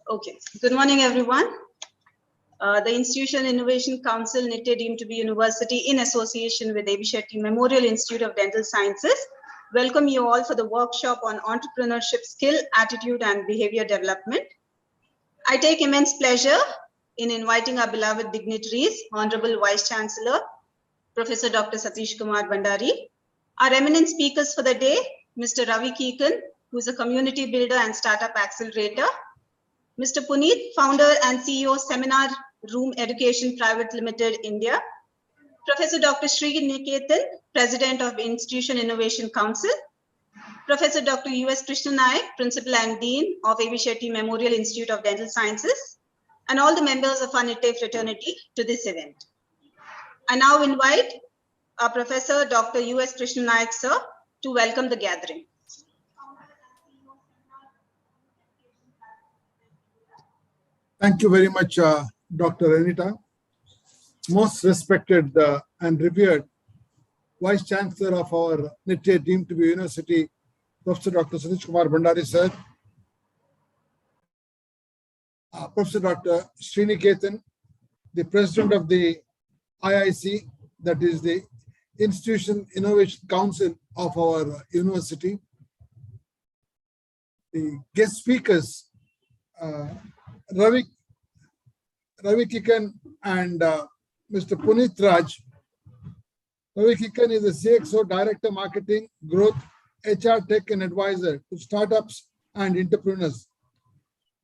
Okay. Good morning, everyone. The Institution Innovation Council, Nitte, deemed to be university in association with Shetty Memorial Institute of Dental Sciences, welcome you all for the workshop on entrepreneurship skill, attitude, and behavior development. I take immense pleasure in inviting our beloved dignitaries, Honorable Vice Chancellor, Professor Dr. Satish Kumar Bhandari, our eminent speakers for the day, Mr. Ravi Kikan, who is a community builder and startup accelerator, Mr. Punit, founder and CEO, Seminar Room Education Private Limited, India, Professor Dr. Sri Niketan, President of Institution Innovation Council, Professor Dr. U.S. Krishna Nayak, Principal and Dean of A.B. Shetty Memorial Institute of Dental Sciences, and all the members of our Nitte fraternity to this event. I now invite our Professor Dr. U.S. Krishna Nayak, sir, to welcome the gathering. Thank you very much, Dr. Anita. Most respected and revered Vice Chancellor of our Nitte deemed to be university, Professor Dr. Satish Kumar Bhandari, sir. Professor Dr. Sri Niketan, the President of the IIC, that is the Institution Innovation Council of our university. The guest speakers, Ravi Kikan and Mr. Punit Raj. Ravi Kikan is the CXO, Director Marketing, Growth, HR Tech and Advisor to startups and entrepreneurs.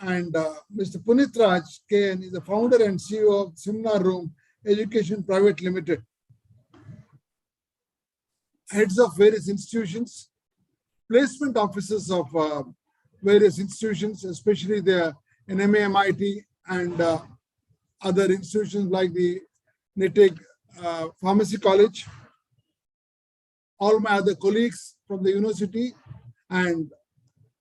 And Mr. Punit Raj KN is the founder and CEO of Seminar Room Education Private Limited. Heads of various institutions, placement officers of various institutions, especially the NMAMIT and other institutions like the Nitte Pharmacy College, all my other colleagues from the university, and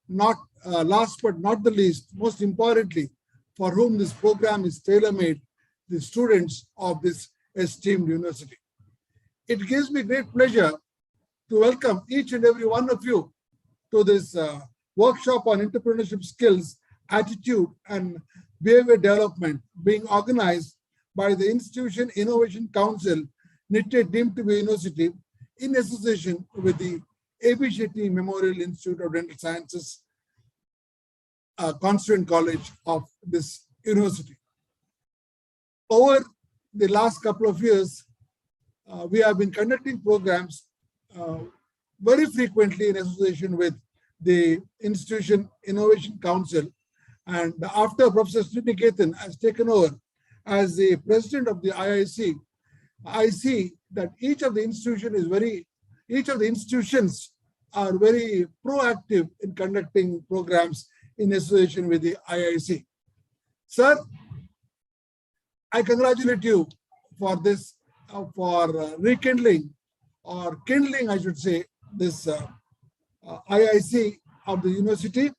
not last but not the least, most importantly, for whom this program is tailor-made, the students of this esteemed university. It gives me great pleasure to welcome each and every one of you to this workshop on entrepreneurship skills, attitude, and behavior development being organized by the Institution Innovation Council, Nitte deemed to be university, in association with the A.B. Shetty Memorial Institute of Dental Sciences, Constituent College of this university. Over the last couple of years, we have been conducting programs very frequently in association with the Institution Innovation Council. And after Professor Sri Niketan has taken over as the president of the IIC, I see that each of the institutions are very proactive in conducting programs in association with the IIC. Sir, I congratulate you for this, for rekindling or kindling, I should say, this IIC of the university.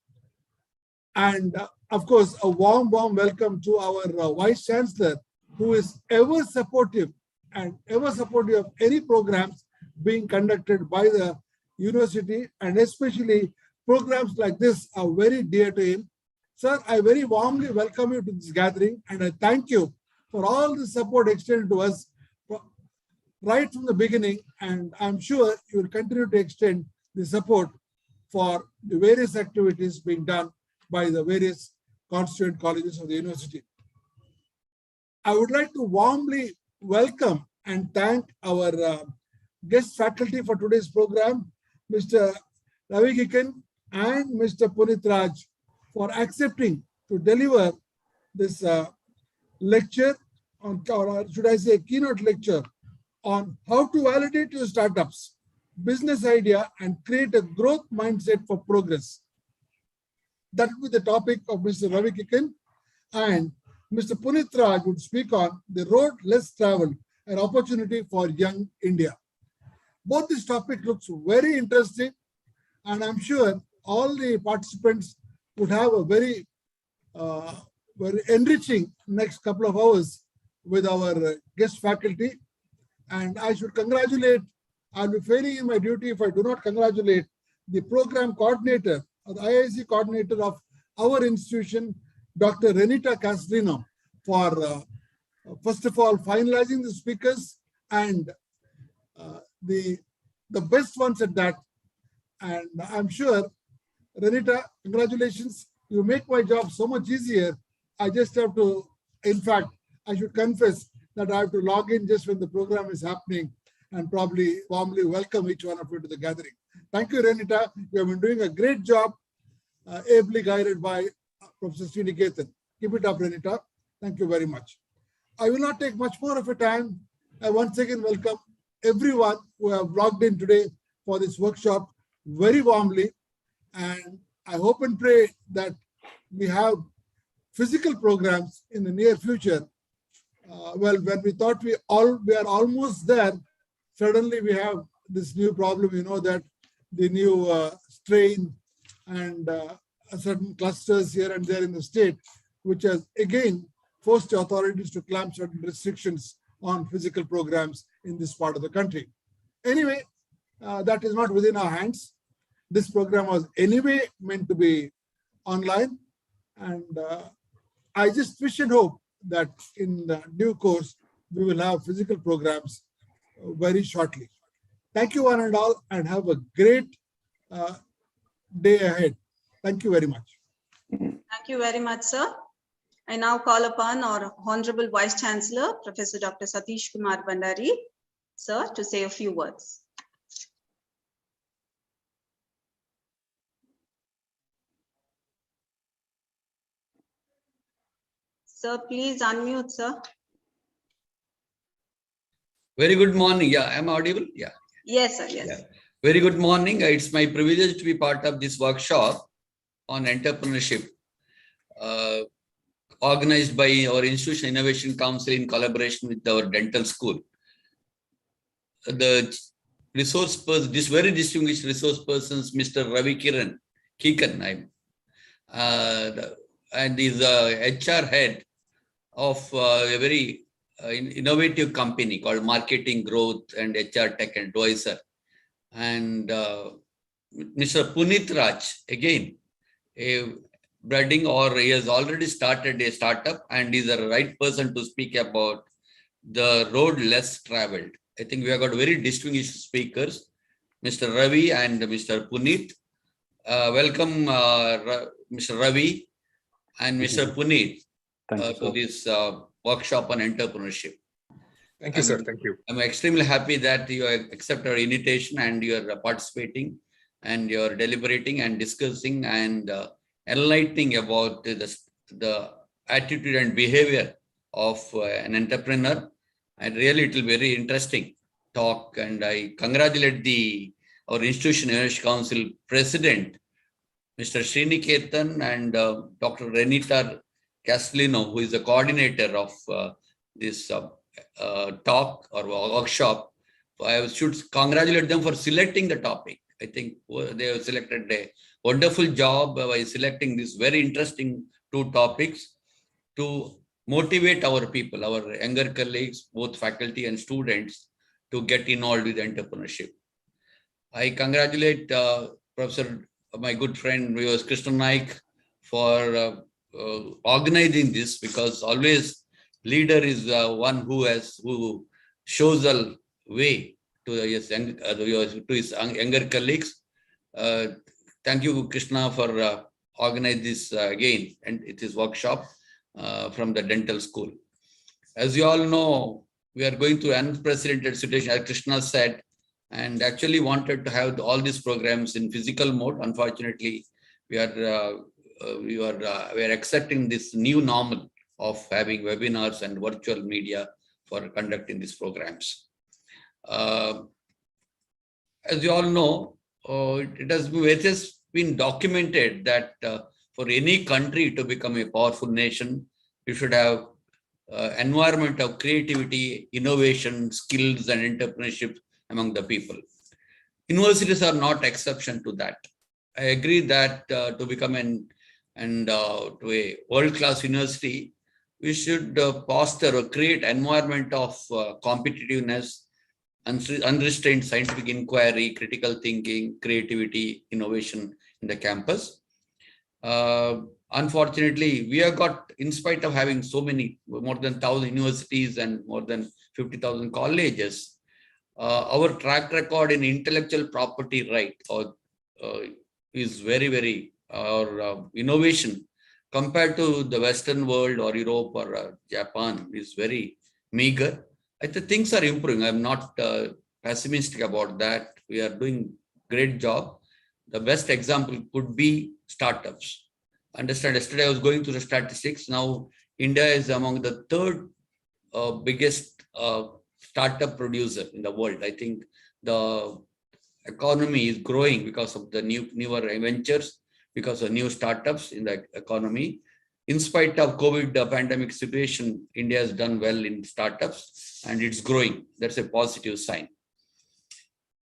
And of course, a warm welcome to our Vice Chancellor, who is ever supportive of any programs being conducted by the university, and especially programs like this are very dear to him. Sir, I very warmly welcome you to this gathering, and I thank you for all the support extended to us right from the beginning, and I'm sure you will continue to extend the support for the various activities being done by the various constituent colleges of the university. I would like to warmly welcome and thank our guest faculty for today's program, Mr. Ravi Kikan and Mr. Punit Raj, for accepting to deliver this lecture on, or should I say, keynote lecture on how to validate your startups, business idea, and create a growth mindset for progress. That will be the topic of Mr. Ravi Kikan, and Mr. Punit Raj would speak on the road less traveled, an opportunity for young India. Both this topic looks very interesting, and I'm sure all the participants would have a very enriching next couple of hours with our guest faculty. And I should congratulate I'll be failing in my duty if I do not congratulate the program coordinator, or the IIC coordinator of our institution, Dr. Renita Castellino, for first of all finalizing the speakers and the best ones at that. And I'm sure, Renita, congratulations. You make my job so much easier. I just have to, in fact, I should confess that I have to log in just when the program is happening and probably warmly welcome each one of you to the gathering. Thank you, Renita. You have been doing a great job, ably guided by Professor Sriniketan. Keep it up, Renita. Thank you very much. I will not take much more of your time. I once again welcome everyone who have logged in today for this workshop very warmly. And I hope and pray that we have physical programs in the near future. Well, when we thought we are almost there, suddenly we have this new problem, that the new strain and certain clusters here and there in the state, which has again forced the authorities to clamp certain restrictions on physical programs in this part of the country. Anyway, that is not within our hands. This program was anyway meant to be online, and I just wish and hope that in due course we will have physical programs very shortly. Thank you one and all, and have a great day ahead. Thank you very much. Thank you very much, sir. I now call upon our Honorable Vice Chancellor, Professor Dr. Satish Kumar Bandari, sir, to say a few words. Sir, please unmute, sir. Very good morning. Yeah, am I audible? Yeah. Yes, sir. Yes. Yeah. Very good morning. It's my privilege to be part of this workshop on entrepreneurship, organized by our Institution Innovation Council in collaboration with our dental school. The resource person, this very distinguished resource persons, Mr. Ravi Kikan, and is HR head of a very innovative company called Marketing Growth and HR Tech Advisor. And Mr. Punit Raj, again, a budding, or he has already started a startup and is the right person to speak about the road less traveled. I think we have got very distinguished speakers, Mr. Ravi and Mr. Punit. Welcome, Mr. Ravi and Mr. Punit to this workshop on entrepreneurship. Thank you, sir. Thank you. I'm extremely happy that you accept our invitation and you are participating and you are deliberating and discussing and enlightening about the attitude and behavior of an entrepreneur. And really, it will be very interesting talk. And I congratulate our Institution Innovation Council President, Mr. Sriniketan, and Dr. Renita Castellino, who is the coordinator of this talk or workshop. I should congratulate them for selecting the topic. I think they have selected a wonderful job by selecting these very interesting two topics to motivate our people, our younger colleagues, both faculty and students, to get involved with entrepreneurship. I congratulate Professor, my good friend, Krishna Naik, for organizing this, because always leader is one who shows the way to his younger colleagues. Thank you, Krishna, for organizing this again, and it is workshop from the dental school. As you all know, we are going through an unprecedented situation, as Krishna said, and actually wanted to have all these programs in physical mode. Unfortunately, we are accepting this new normal of having webinars and virtual media for conducting these programs. As you all know, it has been documented that for any country to become a powerful nation, you should have environment of creativity, innovation, skills, and entrepreneurship among the people. Universities are not exception to that. I agree that to become to a world-class university, we should foster or create environment of competitiveness, unrestrained scientific inquiry, critical thinking, creativity, innovation in the campus. Unfortunately, we have got, in spite of having so many, more than 1,000 universities and more than 50,000 colleges, our track record in intellectual property right is very, very, innovation compared to the Western world or Europe or Japan is very meager. I think things are improving. I'm not pessimistic about that. We are doing great job. The best example could be startups. Understand, yesterday I was going through the statistics. Now, India is among the third biggest startup producer in the world. I think the economy is growing because of the newer ventures, because of new startups in the economy. In spite of COVID pandemic situation, India has done well in startups and it's growing. That's a positive sign.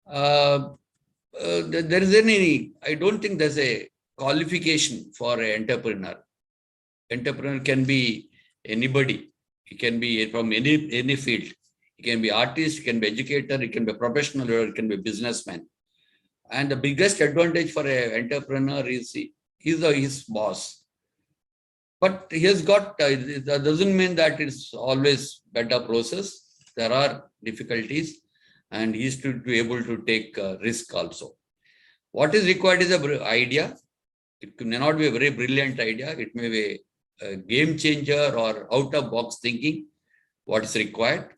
There is any, I don't think there's a qualification for an entrepreneur. Entrepreneur can be anybody. He can be from any field. He can be artist, he can be educator, he can be a professional, or he can be a businessman. And the biggest advantage for an entrepreneur is he's his boss. But he has got, that doesn't mean that it's always better process. There are difficulties and he is to be able to take risk also. What is required is an idea. It may not be a very brilliant idea. It may be a game changer or out of box thinking, what is required,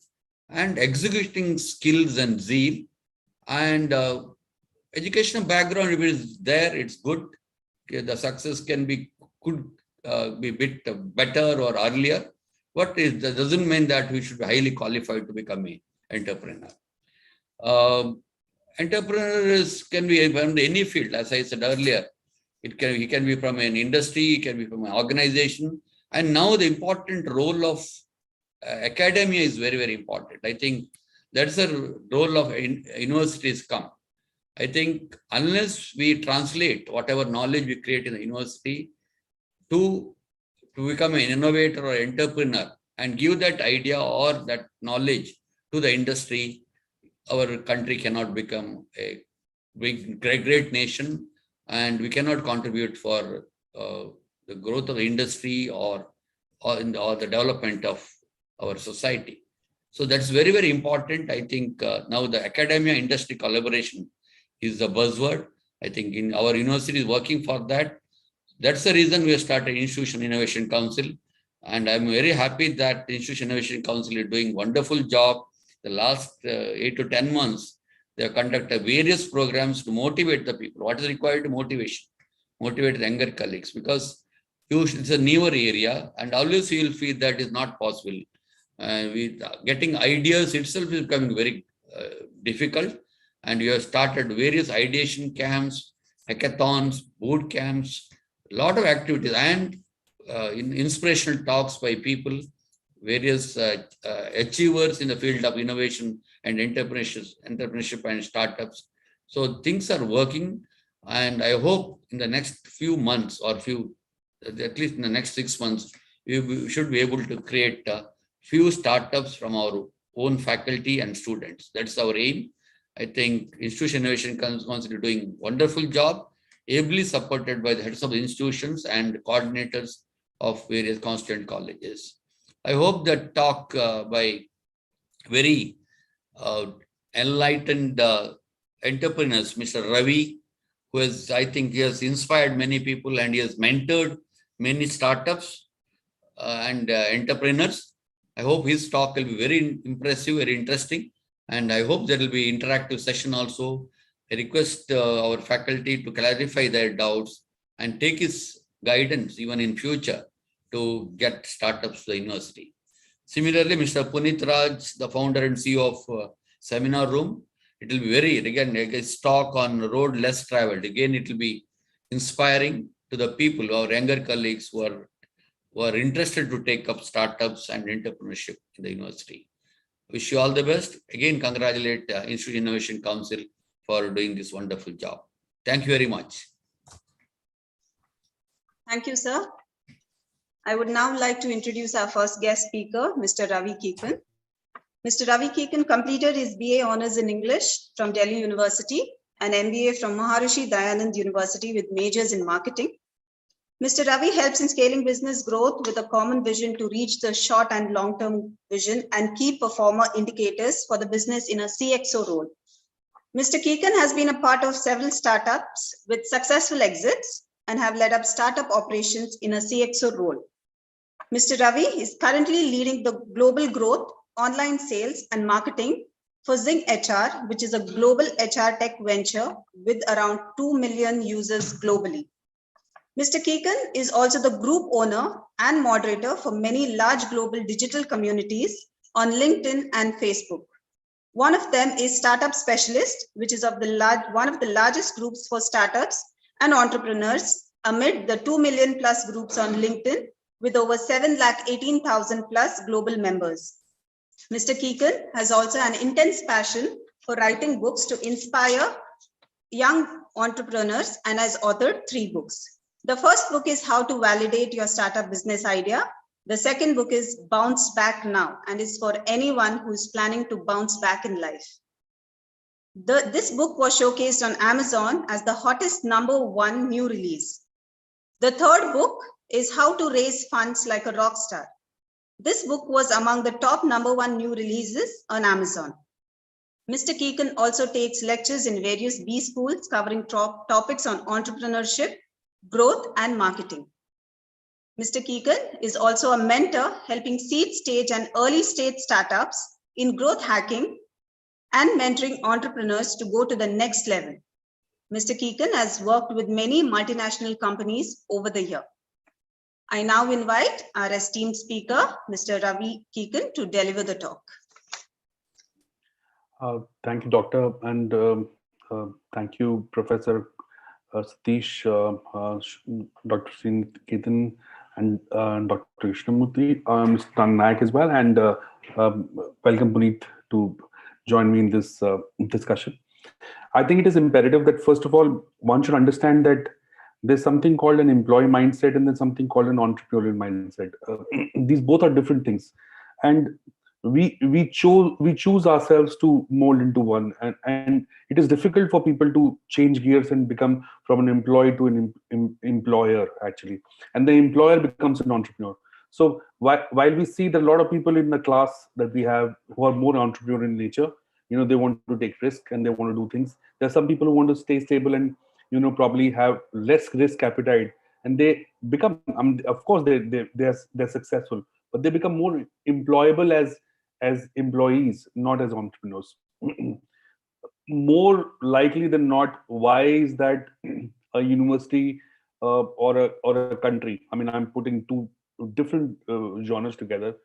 and executing skills and zeal, and educational background. If it is there, it's good. Okay, the success could be a bit better or earlier, but that doesn't mean that we should be highly qualified to become an entrepreneur. Entrepreneurs can be from any field, as I said earlier. He can be from an industry, he can be from an organization, and now the important role of academia is very, very important. I think that's the role of universities come. I think unless we translate whatever knowledge we create in the university to become an innovator or entrepreneur and give that idea or that knowledge to the industry, our country cannot become a great nation, and we cannot contribute for the growth of the industry or the development of our society. So that's very, very important. I think now the academia industry collaboration is the buzzword. I think in our university is working for that. That's the reason we have started Institution Innovation Council. And I'm very happy that the Institution Innovation Council is doing a wonderful job. The last 8 to 10 months, they have conducted various programs to motivate the people. What is required to motivate the younger colleagues, because it's a newer area and always you will feel that is not possible. Getting ideas itself is becoming very difficult, and we have started various ideation camps, hackathons, boot camps, a lot of activities, and inspirational talks by people, various achievers in the field of innovation and entrepreneurship and startups. So things are working, and I hope in the next few months or at least in the next 6 months, we should be able to create few startups from our own faculty and students. That's our aim. I think Institution Innovation Council is doing a wonderful job, ably supported by the heads of the institutions and coordinators of various constituent colleges. I hope that talk by very enlightened entrepreneurs, Mr. Ravi, who has, I think he has inspired many people and he has mentored many startups and entrepreneurs. I hope his talk will be very impressive, very interesting. And I hope there will be interactive session also. I request our faculty to clarify their doubts and take his guidance even in future to get startups to the university. Similarly, Mr. Punit Raj, the founder and CEO of Seminar Room, it will be very, again, his talk on road less traveled. Again, it will be inspiring to the people, our younger colleagues who are interested to take up startups and entrepreneurship in the university. Wish you all the best. Again, congratulate Institute Innovation Council for doing this wonderful job. Thank you very much. Thank you, sir. I would now like to introduce our first guest speaker, Mr. Ravi Kikan. Mr. Ravi Kikan completed his BA Honours in English from Delhi University and MBA from Maharishi Dayanand University with majors in marketing. Mr. Ravi helps in scaling business growth with a common vision to reach the short and long-term vision and key performer indicators for the business in a CXO role. Mr. Kikan has been a part of several startups with successful exits and have led up startup operations in a CXO role. Mr. Ravi is currently leading the global growth, online sales and marketing for Zing HR, which is a global HR tech venture with around 2 million users globally. Mr. Kikan is also the group owner and moderator for many large global digital communities on LinkedIn and Facebook. One of them is Startup Specialist, which is one of the largest groups for startups and entrepreneurs amid the 2 million plus groups on LinkedIn with over 718,000 plus global members. Mr. Kikan has also an intense passion for writing books to inspire young entrepreneurs and has authored 3 books. The first book is How to Validate Your Startup Business Idea. The second book is Bounce Back Now and is for anyone who is planning to bounce back in life. This book was showcased on Amazon as the hottest #1 new release. The third book is How to Raise Funds Like a Rock Star. This book was among the top #1 new releases on Amazon. Mr. Kikan also takes lectures in various B schools covering topics on entrepreneurship, growth and marketing. Mr. Kikan is also a mentor helping seed stage and early stage startups in growth hacking and mentoring entrepreneurs to go to the next level. Mr. Kikan has worked with many multinational companies over the year. I now invite our esteemed speaker, Mr. Ravi Kikan, to deliver the talk. Thank you, Doctor, and thank you, Professor Satish, Dr. Srin Ketan, and Dr. Krishnamurthy, Mr. Nayak as well, and welcome Punit to join me in this discussion. I think it is imperative that first of all, one should understand that there's something called an employee mindset and there's something called an entrepreneurial mindset. These both are different things, and we choose ourselves to mold into one, and it is difficult for people to change gears and become from an employee to an employer actually, and the employer becomes an entrepreneur. So while we see that a lot of people in the class that we have who are more entrepreneurial in nature, they want to take risk and they want to do things. There are some people who want to stay stable and probably have less risk appetite, and they become of course they're successful, but they become more employable as employees, not as entrepreneurs. More likely than not, why is that a university or a country, I'm putting two different genres together,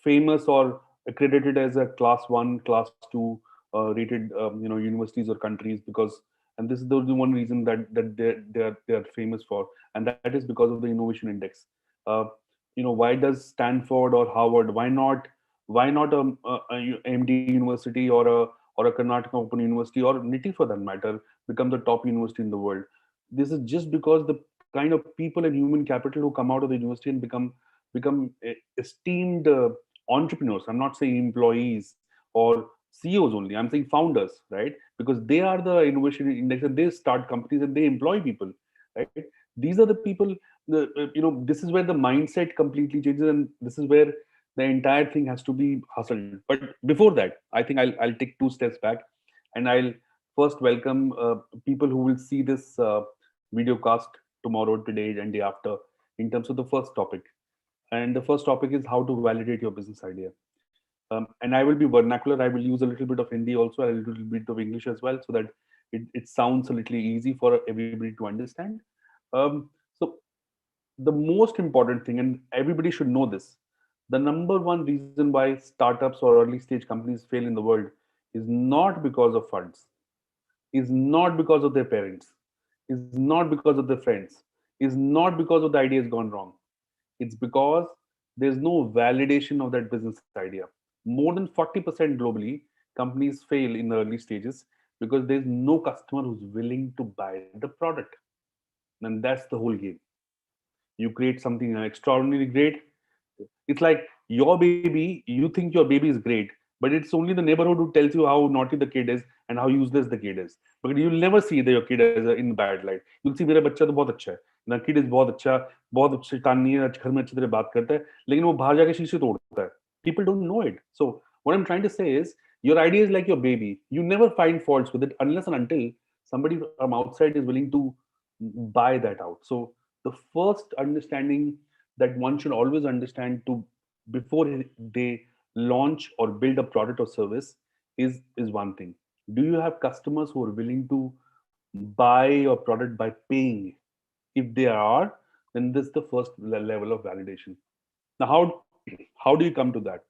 famous or accredited as a class 1, class 2 rated universities or countries, because, and this is the one reason that they are famous for, and that is because of the innovation index. Why does Stanford or Harvard, why not a MD University or a Karnataka Open University or Nitte for that matter become the top university in the world? This is just because the kind of people and human capital who come out of the university and become esteemed entrepreneurs. I'm not saying employees or CEOs only. I'm saying founders, right? Because they are the innovation index and they start companies and they employ people, right? These are the people. This is where the mindset completely changes, and this is where the entire thing has to be hustled. But before that, I think I'll take 2 steps back, and I'll first welcome people who will see this video cast tomorrow, today, and day after, in terms of the first topic. And the first topic is how to validate your business idea. And I will be vernacular. I will use a little bit of Hindi also, a little bit of English as well, so that it sounds a little easy for everybody to understand. So the most important thing, and everybody should know this, the #1 reason why startups or early stage companies fail in the world is not because of funds, is not because of their parents, is not because of their friends, is not because of the idea has gone wrong. It's because there's no validation of that business idea. More than 40% globally, companies fail in the early stages because there's no customer who's willing to buy the product. And that's the whole game. You create something extraordinarily great. It's like your baby, you think your baby is great, but it's only the neighborhood who tells you how naughty the kid is and how useless the kid is. But you'll never see that your kid is in bad light. You'll see मेरा बच्चा तो बहुत अच्छा है, the kid is बहुत शैतान नहीं है, घर में अच्छी तरह बात करता है, लेकिन वो बाहर जाके शीशे तोड़ता है. People don't know it. So what I'm trying to say is, your idea is like your baby. You never find faults with it unless and until somebody from outside is willing to buy that out. So the first understanding that one should always understand to before they launch or build a product or service is one thing. Do you have customers who are willing to buy your product by paying? If they are, then this is the first level of validation. Now, how do you come to that?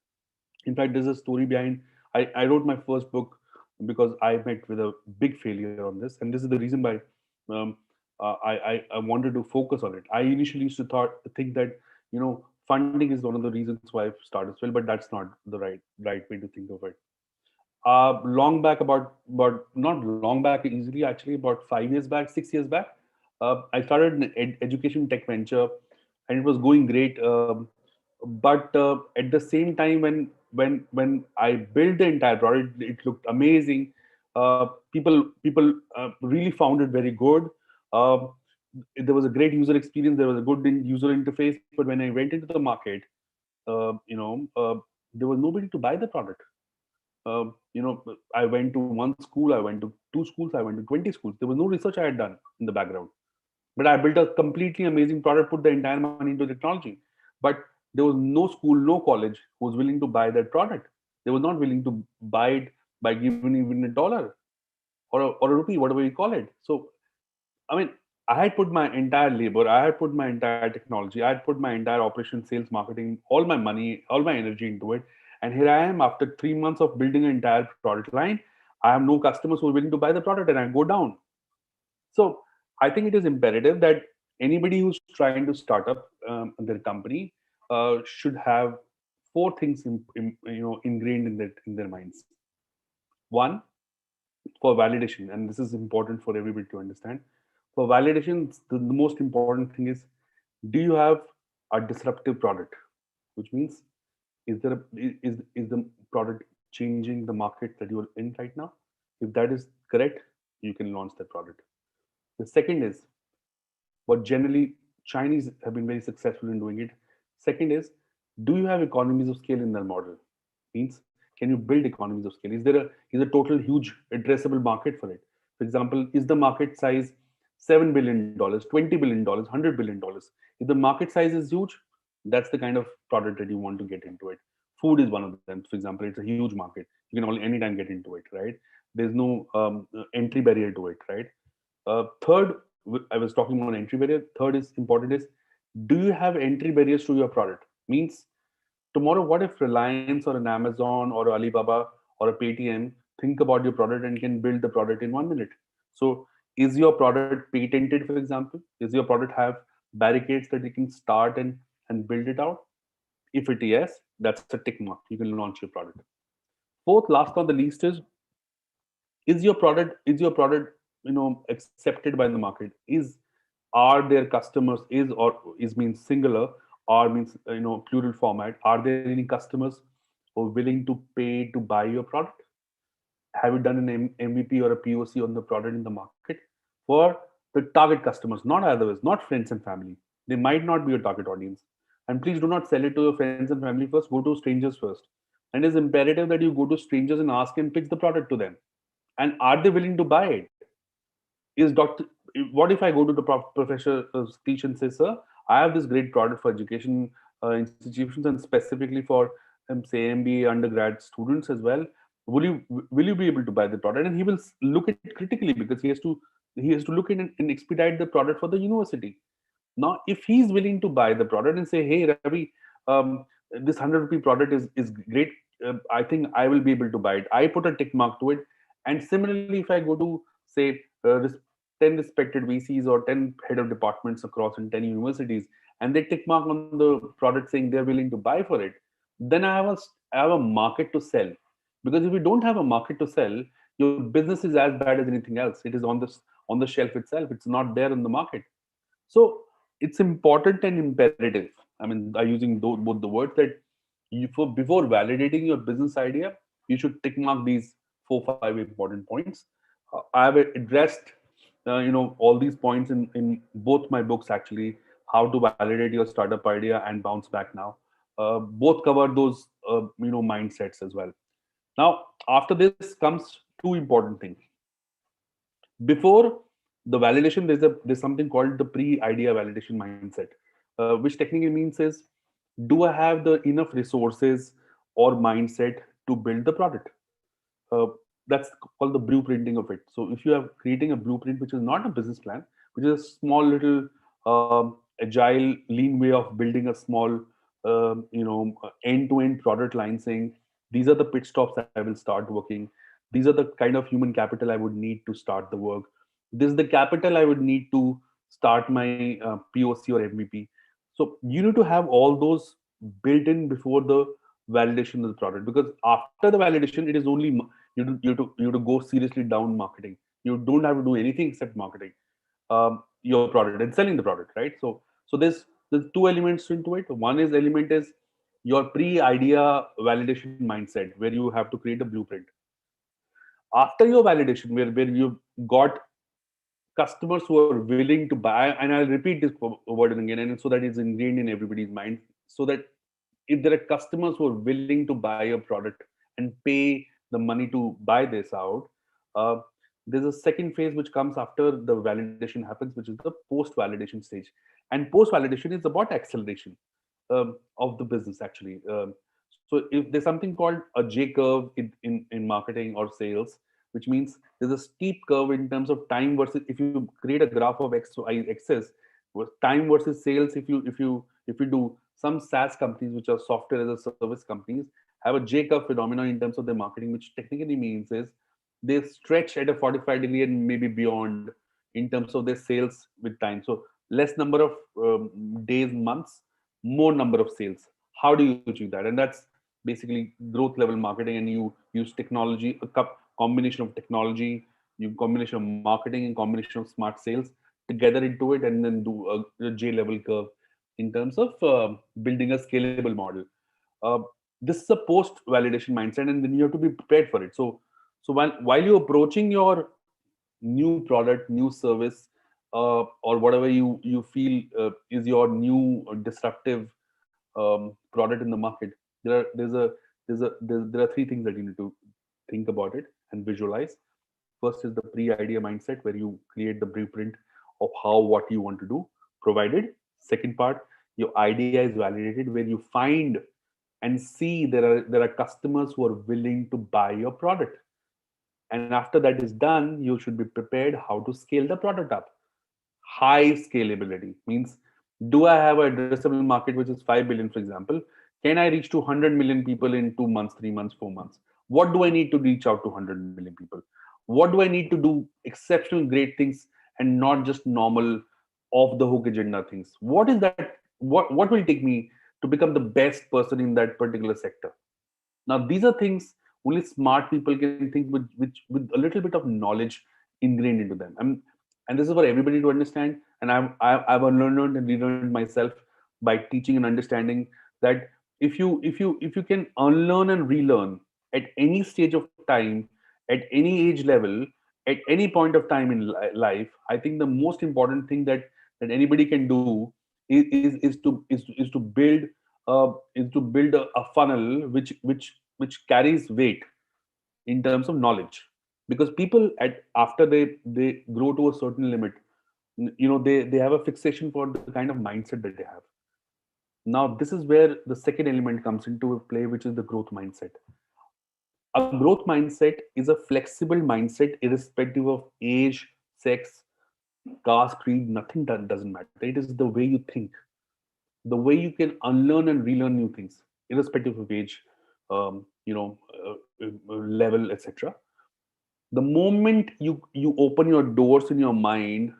In fact, there's a story behind. I wrote my first book because I met with a big failure on this, and this is the reason why um, I wanted to focus on it. I initially used to think that funding is one of the reasons why I've started well, but that's not the right way to think of it. Long back, about not long back easily, actually about 5 years back, 6 years back, I started an education tech venture, and it was going great. But at the same time, when I built the entire product, it looked amazing. People really found it very good. Uh, there was a great user experience. There was a good user interface. But when I went into the market, there was nobody to buy the product. I went to one school, I went to two schools, I went to 20 schools. There was no research I had done in the background. But I built a completely amazing product, put the entire money into technology. But there was no school, no college who was willing to buy that product. They were not willing to buy it by giving even $1 or a rupee, whatever you call it. So, I mean, I had put my entire labor, I had put my entire technology, I had put my entire operation, sales, marketing, all my money, all my energy into it. And here I am after 3 months of building an entire product line. I have no customers who are willing to buy the product, and I go down. So I think it is imperative that anybody who's trying to start up their company should have four things ingrained in their minds. One, for validation, and this is important for everybody to understand. For validation, the most important thing is, do you have a disruptive product? Which means, is the product changing the market that you're in right now? If that is correct, you can launch that product. The second is, what generally Chinese have been very successful in doing it. Second is, do you have economies of scale in their model? Means, can you build economies of scale? Is a total huge addressable market for it? For example, is the market size $7 billion, $20 billion, $100 billion? If the market size is huge, that's the kind of product that you want to get into it. Food is one of them. For example, it's a huge market. You can only anytime get into it, right? There's no entry barrier to it, right? Third, I was talking about entry barrier. Third is important is, do you have entry barriers to your product? Means, tomorrow, what if Reliance or an Amazon or Alibaba or a Paytm think about your product and can build the product in 1 minute? So is your product patented, for example? Does your product have barricades that you can start and build it out? If it is yes, that's a tick mark. You can launch your product. Fourth, last not the least is your product accepted by the market? Are their customers, is means singular, or means plural format? Are there any customers who are willing to pay to buy your product? Have you done an MVP or a POC on the product in the market for the target customers, not others, not friends and family? They might not be your target audience. And please do not sell it to your friends and family first. Go to strangers first. And it's imperative that you go to strangers and ask and pitch the product to them. And are they willing to buy it? What if I go to the professor speech and say, sir, I have this great product for education institutions and specifically for say MBA undergrad students as well. Will you be able to buy the product? And he will look at it critically, because he has to look at it and expedite the product for the university. Now, if he's willing to buy the product and say, hey, Ravi, this 100 rupee product is great. I think I will be able to buy it. I put a tick mark to it. And similarly, if I go to say 10 respected VCs or 10 head of departments across in 10 universities, and they tick mark on the product saying they're willing to buy for it, then I have a market to sell. Because if you don't have a market to sell, your business is as bad as anything else. It is on the shelf itself. It's not there in the market. So it's important and imperative. I mean, I'm using both the words that before validating your business idea, you should tick mark these 4-5 important points. I have addressed all these points in both my books, actually, how to validate your startup idea and bounce back now. Both cover those mindsets as well. Now, after this comes two important things. Before the validation, there's something called the pre-idea validation mindset, which technically means is, do I have the enough resources or mindset to build the product? Uh, that's called the blueprinting of it. So if you are creating a blueprint, which is not a business plan, which is a small little agile, lean way of building a small, end-to-end product line, saying these are the pit stops I will start working. These are the kind of human capital I would need to start the work. This is the capital I would need to start my POC or MVP. So you need to have all those built in before the validation of the product, because after the validation, it is only you to go seriously down marketing. You don't have to do anything except marketing your product and selling the product, right? So there's two elements into it. One is element is your pre-idea validation mindset, where you have to create a blueprint. After your validation, where you've got customers who are willing to buy, and I'll repeat this word again, and so that it's ingrained in everybody's mind, so that if there are customers who are willing to buy a product and pay the money to buy this out, uh, there's a second phase which comes after the validation happens, which is the post validation stage. And post validation is about acceleration of the business, actually. So if there's something called a J curve in marketing or sales, which means there's a steep curve in terms of time versus, if you create a graph of X to Y axis, time versus sales. If you do, some SaaS companies, which are software as a service companies, have a J curve phenomenon in terms of their marketing, which technically means is they stretch at a 45-degree and maybe beyond in terms of their sales with time. So less number of days, months, more number of sales. How do you achieve that? And that's basically growth level marketing, and you use technology, combination of technology, you combination of marketing and combination of smart sales together into it, and then do a J level curve in terms of building a scalable model. Uh, this is a post validation mindset, and then you have to be prepared for it. So while you're approaching your new product, new service, or whatever you feel is your new disruptive product in the market, there are three things that you need to think about it and visualize. First is the pre-idea mindset, where you create the blueprint of how, what you want to do, provided. Second part, your idea is validated, where you find and see there are customers who are willing to buy your product. And after that is done, you should be prepared how to scale the product up. High scalability means, do I have an addressable market which is 5 billion, for example? Can I reach to 100 million people in 2 months, 3 months, 4 months? What do I need to reach out to 100 million people? What do I need to do exceptional great things, and not just normal off the hook agenda things? What is that? What will take me to become the best person in that particular sector? Now, these are things only smart people can think with a little bit of knowledge ingrained into them. And this is for everybody to understand. And I've unlearned and relearned myself by teaching and understanding that if you can unlearn and relearn at any stage of time, at any age level, at any point of time in life, I think the most important thing that anybody can do is to build a funnel which carries weight in terms of knowledge. Because people, at after they grow to a certain limit, they have a fixation for the kind of mindset that they have. Now this is where the second element comes into play, which is the growth mindset. A growth mindset is a flexible mindset, irrespective of age, sex, caste, creed. Nothing doesn't matter. It is the way you think, the way you can unlearn and relearn new things, irrespective of age, level, etc. The moment you open your doors in your mind,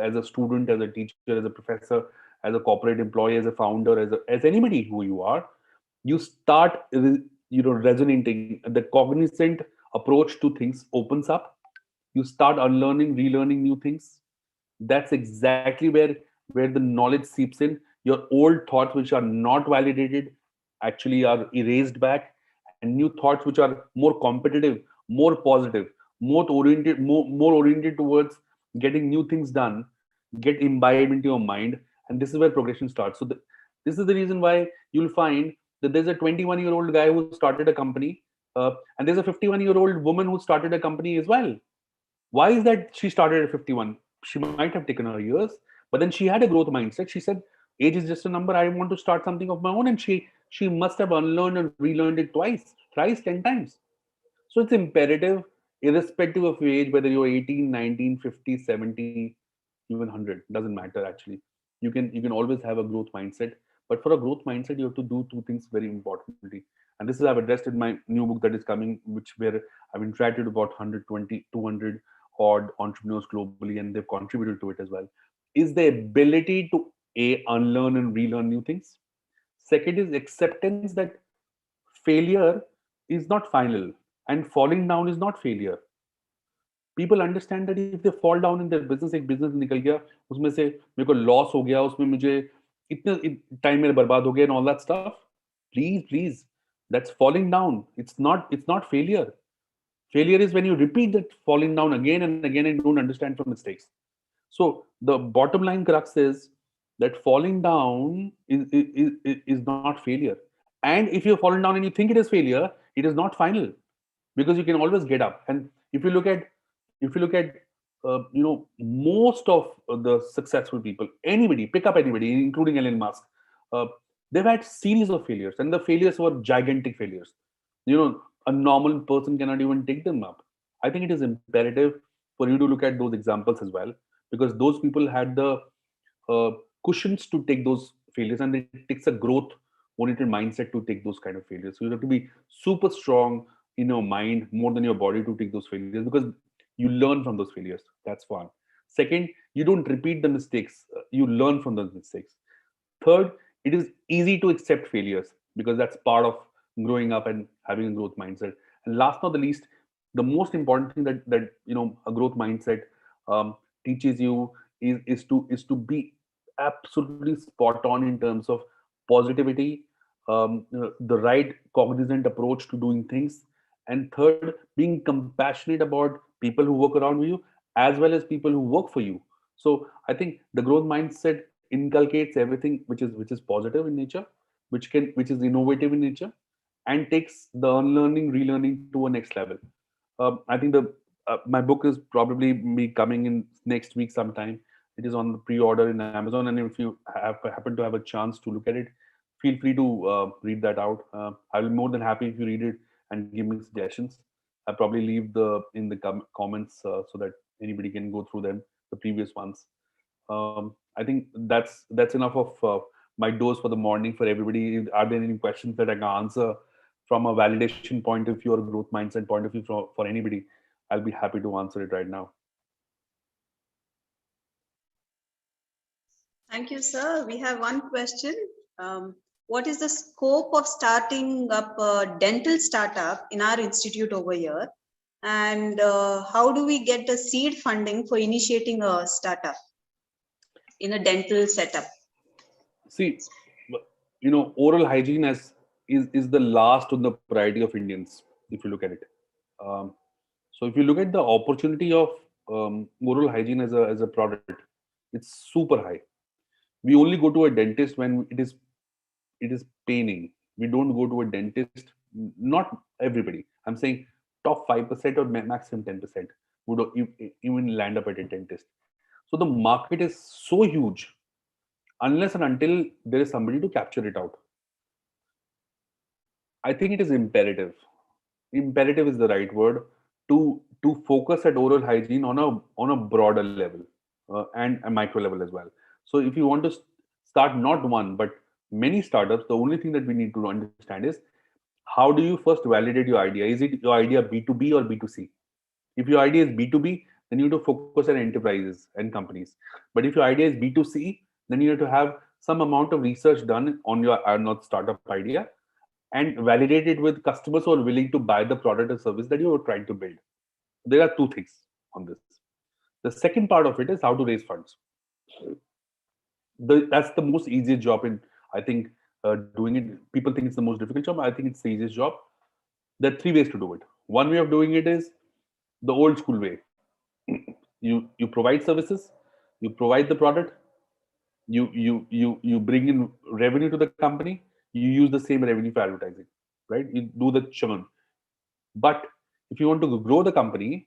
as a student, as a teacher, as a professor, as a corporate employee, as a founder, as anybody who you are, you start resonating. The cognizant approach to things opens up. You start unlearning, relearning new things. That's exactly where the knowledge seeps in. Your old thoughts, which are not validated, actually are erased back, and new thoughts which are more competitive, more positive, more oriented towards getting new things done, get imbibed into your mind, and this is where progression starts. So this is the reason why you'll find that there's a 21-year-old guy who started a company, and there's a 51-year-old woman who started a company as well. Why is that she started at 51? She might have taken her years, but then she had a growth mindset. She said, age is just a number. I want to start something of my own. And she must have unlearned and relearned it twice, thrice, 10 times. So it's imperative, irrespective of your age, whether you're 18, 19, 50, 70, even 100, doesn't matter actually. You can always have a growth mindset. But for a growth mindset, you have to do two things very importantly. And this is I've addressed in my new book that is coming, where I've interacted about 120, 200 odd entrepreneurs globally, and they've contributed to it as well. Is the ability to unlearn and relearn new things. Second is acceptance that failure is not final and falling down is not failure. People understand that if they fall down in their business, एक business निकल गया, उसमें से मेरे को loss हो गया, उसमें मुझे इतना time मेरा बर्बाद हो गया and all that stuff. Please, that's falling down. It's not failure. Failure is when you repeat that falling down again and again and don't understand from mistakes. So the bottom line crux is that falling down is not failure. And if you've fallen down and you think it is failure, it is not final, because you can always get up. And if you look at most of the successful people, pick up anybody, including Elon Musk, they've had series of failures, and the failures were gigantic failures. A normal person cannot even take them up. I think it is imperative for you to look at those examples as well, because those people had the cushions to take those failures, and it takes a growth oriented mindset to take those kind of failures. So you have to be super strong in your mind more than your body to take those failures, because you learn from those failures. That's one. Second, you don't repeat the mistakes. You learn from those mistakes. Third, it is easy to accept failures, because that's part of growing up and having a growth mindset. And last not the least, the most important thing that a growth mindset teaches you is to be absolutely spot on in terms of positivity, the right cognizant approach to doing things, and third, being compassionate about people who work around you as well as people who work for you. So I think the growth mindset inculcates everything which is positive in nature, which is innovative in nature, and takes the unlearning, relearning to a next level. I think my book is probably be coming in next week sometime. It is on the pre-order in Amazon, and if you happen to have a chance to look at it, feel free to read that out. I'll be more than happy if you read it and give me suggestions. I'll probably leave in the comments so that anybody can go through them, the previous ones. I think that's enough of my dose for the morning for everybody. Are there any questions that I can answer from a validation point of view or a growth mindset point of view for anybody? I'll be happy to answer it right now. Thank you, sir. We have one question. What is the scope of starting up a dental startup in our institute over here? And how do we get the seed funding for initiating a startup in a dental setup? See, oral hygiene is the last on the priority of Indians, if you look at it. So if you look at the opportunity of oral hygiene as a product, it's super high. We only go to a dentist when it is paining. We don't go to a dentist. Not everybody. I'm saying top 5% or maximum 10% would even land up at a dentist. So the market is so huge, unless and until there is somebody to capture it out. I think it is imperative. Imperative is the right word to focus at oral hygiene on a broader level and a micro level as well. So if you want to start not one but many startups, the only thing that we need to understand is how do you first validate your idea? Is it your idea B2B or B2C? If your idea is B2B, then you need to focus on enterprises and companies. But if your idea is B2C, then you have to have some amount of research done on your startup idea and validate it with customers who are willing to buy the product or service that you are trying to build. There are two things on this. The second part of it is how to raise funds. That's the most easiest job in, I think, doing it. People think it's the most difficult job. I think it's the easiest job. There are three ways to do it. One way of doing it is the old school way. You provide services, you provide the product, you bring in revenue to the company, you use the same revenue for advertising, right? You do the churn. But if you want to grow the company,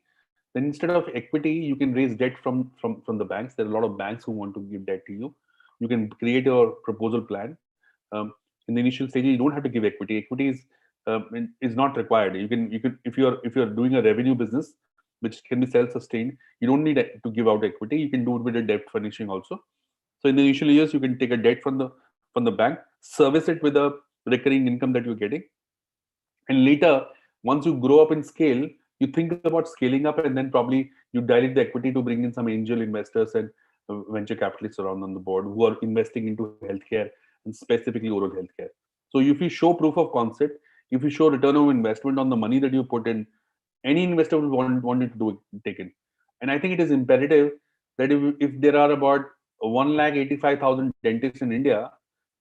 then instead of equity, you can raise debt from the banks. There are a lot of banks who want to give debt to you. You can create your proposal plan. In the initial stage, you don't have to give equity. Equity is not required. You can if you're doing a revenue business which can be self-sustained, you don't need to give out equity. You can do it with a debt furnishing also. So in the initial years, you can take a debt from the bank, service it with a recurring income that you're getting, and later, once you grow up in scale, you think about scaling up, and then probably you dilute the equity to bring in some angel investors and venture capitalists around on the board who are investing into healthcare and specifically oral healthcare. So if you show proof of concept, if you show return of investment on the money that you put in, any investor will want it to do it, take it. And I think it is imperative that if there are about 1,85,000 dentists in India,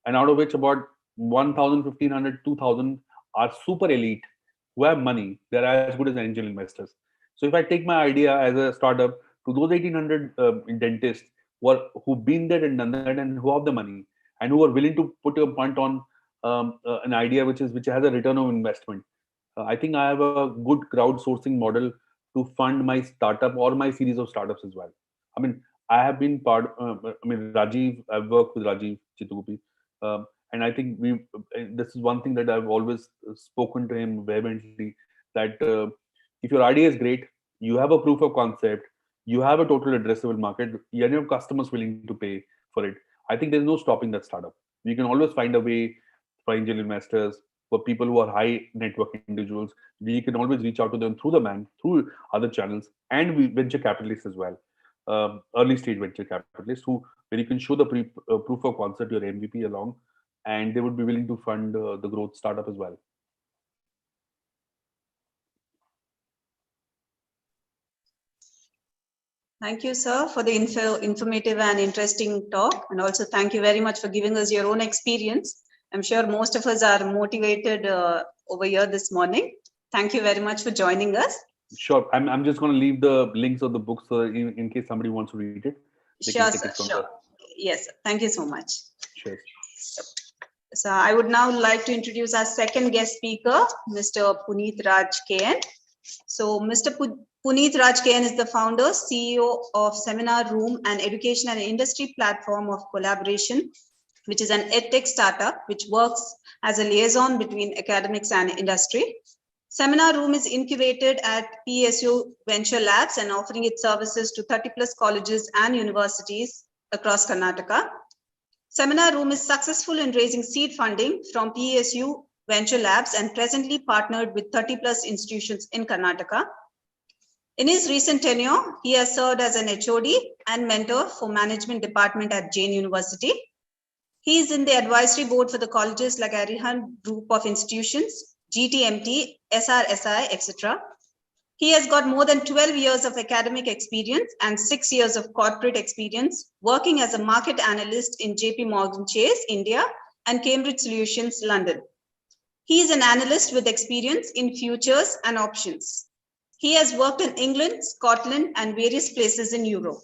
and out of which about 1,000, 1,500, 2,000 are super elite who have money, they're as good as angel investors. So if I take my idea as a startup to those 1,800 dentists who've been there and done that and who have the money and who are willing to put a punt on an idea which has a return of investment, I think I have a good crowdsourcing model to fund my startup or my series of startups as well. I mean, I have been part. Rajiv. I've worked with Rajiv Chitugupi, and I think this is one thing that I've always spoken to him vehemently, that if your idea is great, you have a proof of concept, you have a total addressable market, you have customers willing to pay for it. I think there's no stopping that startup. You can always find a way for angel investors, for people who are high network individuals. We can always reach out to them through the bank, through other channels, and venture capitalists as well. Early stage venture capitalists where you can show the proof of concept, your MVP along, and they would be willing to fund the growth startup as well. Thank you, sir, for the informative and interesting talk. And also thank you very much for giving us your own experience. I'm sure most of us are motivated over here this morning. Thank you very much for joining us. Sure. I'm just going to leave the links of the books in case somebody wants to read it. Sure, sir. Sure. Yes, sir. Thank you so much. Sure. So I would now like to introduce our second guest speaker, Mr. Punit Raj KN. So Mr. Punit Raj KN is the founder, CEO of Seminar Room, an education and industry platform of collaboration, which is an edtech startup which works as a liaison between academics and industry. Seminar Room is incubated at PSU Venture Labs and offering its services to 30 plus colleges and universities across Karnataka. Seminar Room is successful in raising seed funding from PSU Venture Labs and presently partnered with 30 plus institutions in Karnataka. In his recent tenure, he has served as an HOD and mentor for management department at Jain University. He is in the advisory board for the colleges like Arihant Group of Institutions, GTMT, SRSI, etc. He has got more than 12 years of academic experience and 6 years of corporate experience working as a market analyst in JP Morgan Chase, India, and Cambridge Solutions, London. He is an analyst with experience in futures and options. He has worked in England, Scotland, and various places in Europe.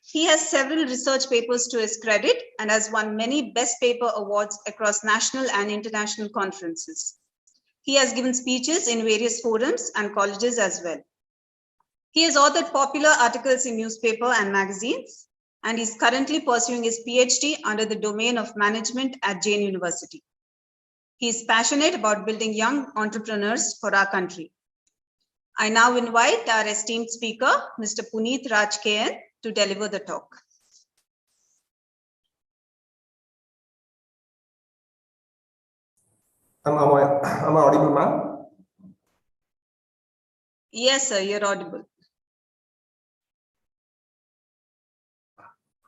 He has several research papers to his credit and has won many best paper awards across national and international conferences. He has given speeches in various forums and colleges as well. He has authored popular articles in newspaper and magazines, and is currently pursuing his PhD under the domain of management at Jain University. He is passionate about building young entrepreneurs for our country. I now invite our esteemed speaker, Mr. Punit Raj KN, to deliver the talk. Am I audible, ma'am? Yes, sir, you're audible.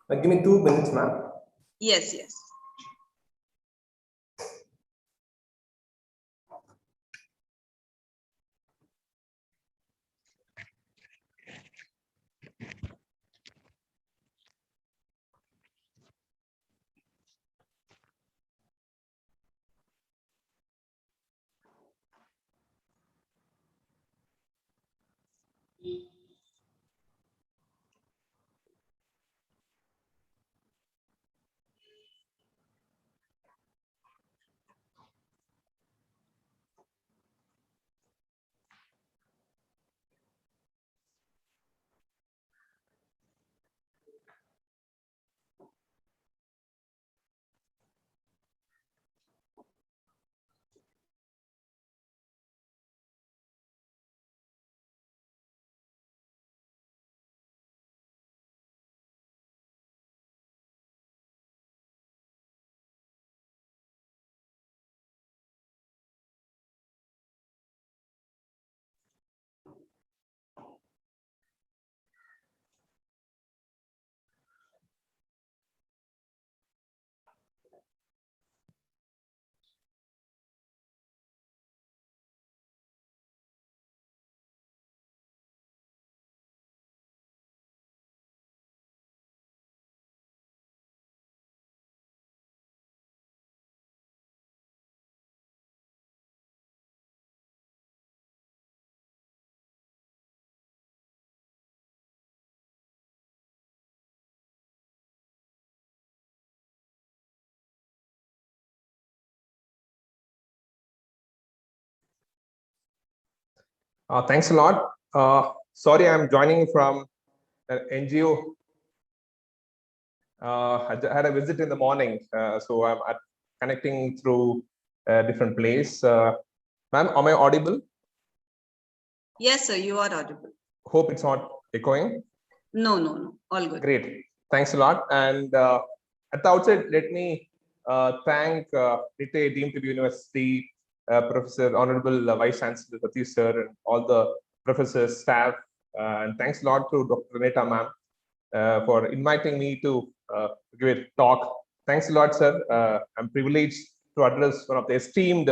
Give me 2 minutes, ma'am. Yes, yes. Thanks a lot. Sorry, I'm joining from an NGO. I had a visit in the morning, so I'm connecting through a different place. Ma'am, am I audible? Yes, sir, you are audible. Hope it's not echoing. No, no, no. All good. Great. Thanks a lot. And at the outset, let me thank Nitte, Deemed to be University, Professor Honorable Vice Chancellor Ravi sir, and all the professors, staff. And thanks a lot to Dr. Neta ma'am for inviting me to give a talk. Thanks a lot, sir. I'm privileged to address one of the esteemed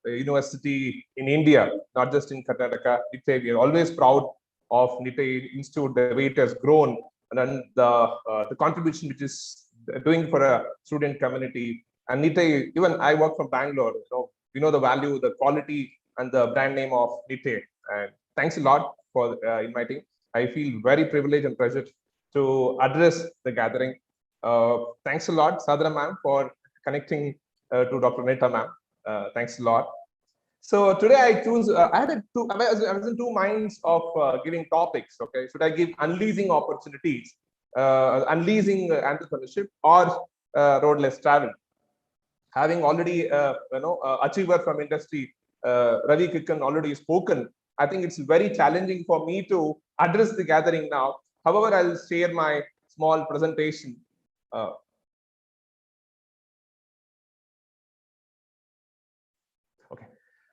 university in India, not just in Karnataka. Nitte, we are always proud of Nitte Institute, the way it has grown, and then the contribution which is doing for a student community. And Nitte, even I work from Bangalore, so we know the value, the quality, and the brand name of Nitte. And thanks a lot for inviting. I feel very privileged and pleasured to address the gathering. Thanks a lot, Sadhana ma'am, for connecting to Dr. Neta ma'am. Thanks a lot. So today I choose, I was in two minds of giving topics. Okay, should I give unleashing opportunities, unleashing entrepreneurship, or roadless travel? Having already, achiever from industry, Ravi Kikan already spoken, I think it's very challenging for me to address the gathering now. However, I'll share my small presentation. Okay,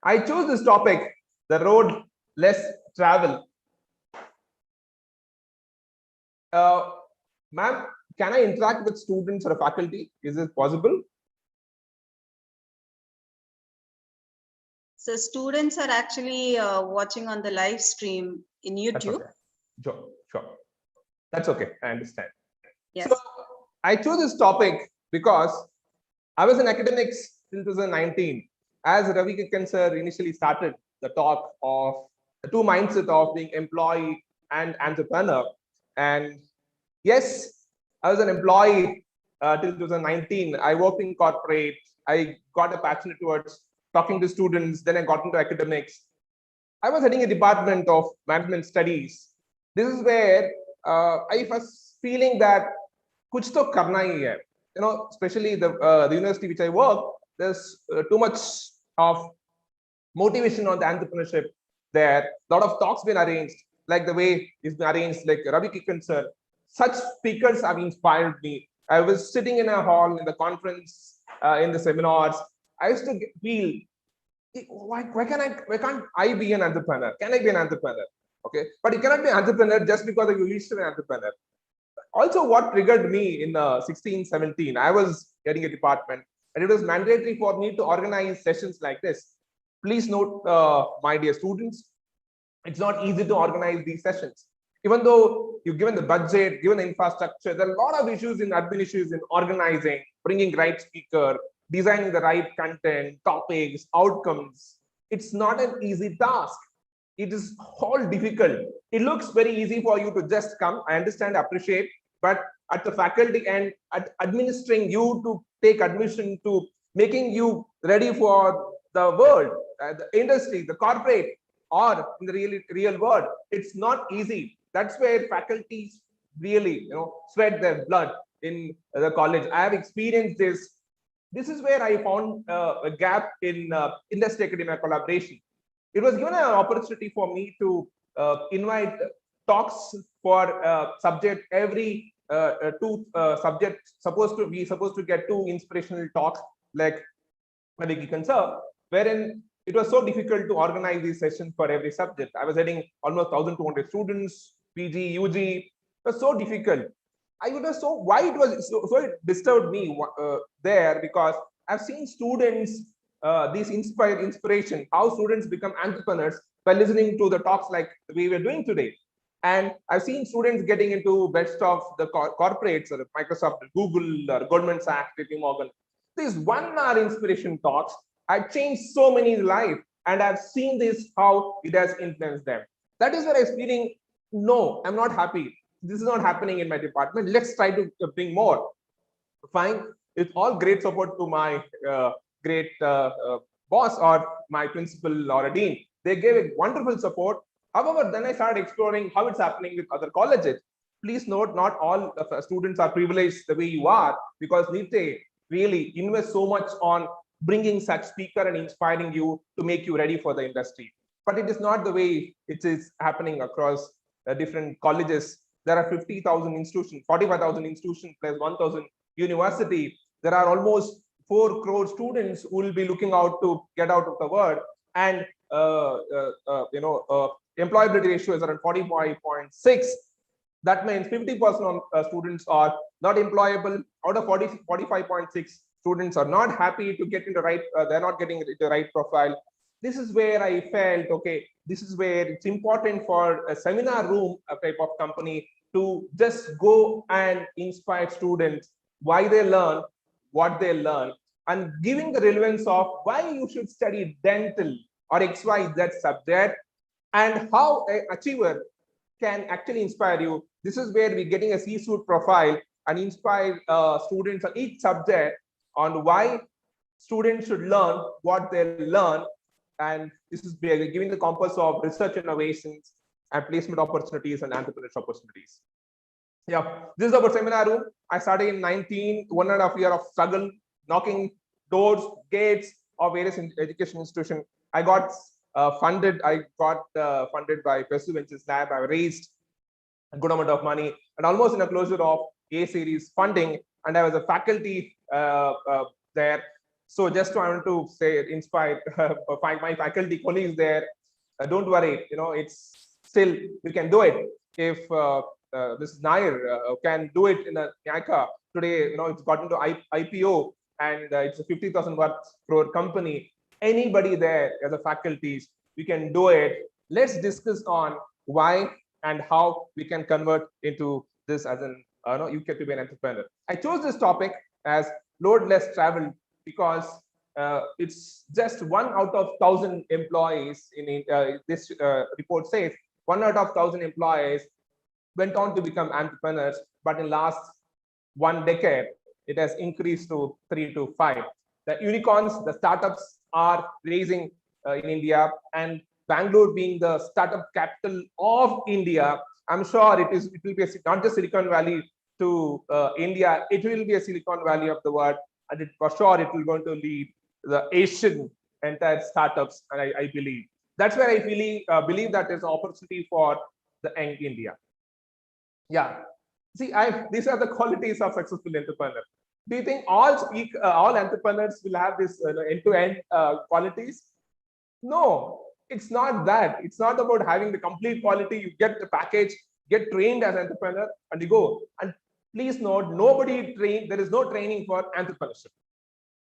I chose this topic, the road less travel. Ma'am, can I interact with students or faculty? Is this possible? So students are actually watching on the live stream in YouTube. Okay. Sure. That's okay. I understand. Yes. So I chose this topic because I was in academics till 2019. As Ravi Kikan sir initially started the talk of the two mindset of being employee and entrepreneur. And yes, I was an employee till 2019. I worked in corporate. I got a passion towards talking to students. Then I got into academics. I was heading a department of management studies. This is where I was feeling that kuch to karna hi hai. You know, especially the university which I work, there's too much of motivation on the entrepreneurship there. A lot of talks been arranged, like the way it's been arranged, like Ravi Kikan sir. Such speakers have inspired me. I was sitting in a hall in the conference, in the seminars. I used to feel, why can't I be an entrepreneur? Can I be an entrepreneur? Okay, but you cannot be an entrepreneur just because you used to be an entrepreneur. Also, what triggered me in 16, 17, I was getting a department, and it was mandatory for me to organize sessions like this. Please note, my dear students, it's not easy to organize these sessions. Even though you've given the budget, given the infrastructure, there are a lot of issues in admin issues in organizing, bringing right speaker, designing the right content, topics, outcomes. It's not an easy task. it is all difficult. It looks very easy for you to just come, I understand, appreciate, but at the faculty and at administering you to take admission, to making you ready for the world, the industry, the corporate, or in the real world, it's not easy. That's where faculties really, sweat their blood in the college. I have experienced this. This is where I found a gap in industry academia collaboration. It was given an opportunity for me to invite talks for subject every two subjects. Supposed to get 2 inspirational talks, like Ravi Kikan sir, wherein it was so difficult to organize these sessions for every subject. I was getting almost 1,200 students, PG, UG. It was so difficult. I was so why it was so it disturbed me there, because I've seen students these inspiration, how students become entrepreneurs by listening to the talks like we were doing today. And I've seen students getting into best of the corporates, or Microsoft, Google, or Goldman Sachs, JP Morgan. These 1-hour inspiration talks have changed so many lives, and I've seen this, how it has influenced them. That is where I was feeling, no, I'm not happy. This is not happening in my department. Let's try to bring more. Fine. It's all great support to my great boss or my principal or a dean. They gave a wonderful support. However, then I started exploring how it's happening with other colleges. Please note, not all students are privileged the way you are, because Nitte really invests so much on bringing such speaker and inspiring you to make you ready for the industry. But it is not the way it is happening across different colleges. There are 50,000 institutions, 45,000 institutions plus 1,000 university. There are almost 4 crore students who will be looking out to get out of the world, and employability ratio is around 45.6. That means 50% of students are not employable. Out of 45.6 students are not happy to get into right. They're not getting the right profile. This is where I felt, okay, this is where it's important for a seminar room, a type of company, to just go and inspire students why they learn, what they learn, and giving the relevance of why you should study dental or XYZ subject, and how an achiever can actually inspire you. This is where we're getting a C-suite profile and inspire students on each subject on why students should learn what they learn. And this is where we're giving the compass of research innovations and placement opportunities and entrepreneurship opportunities. Yeah, this is our seminar room. I started in 1.5 years of struggle, knocking doors, gates of various education institutions. I got funded. I got funded by Pesu Ventures Lab. I raised a good amount of money, and almost in a closure of A series funding. And I was a faculty there. So just want to say, inspire my faculty colleagues there. Don't worry, it's still, you can do it. If Mrs. Nair can do it in a Nyaka today, it's gotten to IPO, and it's a 50,000 crore company. Anybody there as a faculties, we can do it. Let's discuss on why and how we can convert into this as an you get to be an entrepreneur. I chose this topic as load less travel because it's just 1 out of 1,000 employees in this report says 1 out of 1,000 employees went on to become entrepreneurs, but in last 1 decade it has increased to 3 to 5. The unicorns, the startups are raising in India, and Bangalore being the startup capital of India, I'm sure it will be not just Silicon Valley to India, it will be a Silicon Valley of the world, and for sure it will going to lead the Asian entire startups, and I believe. That's where I believe that there's an opportunity for the young India. Yeah, see, these are the qualities of successful entrepreneur. Do you think all entrepreneurs will have this end-to-end qualities? No, it's not that. It's not about having the complete quality. You get the package, get trained as an entrepreneur, and you go. And please note, there is no training for entrepreneurship.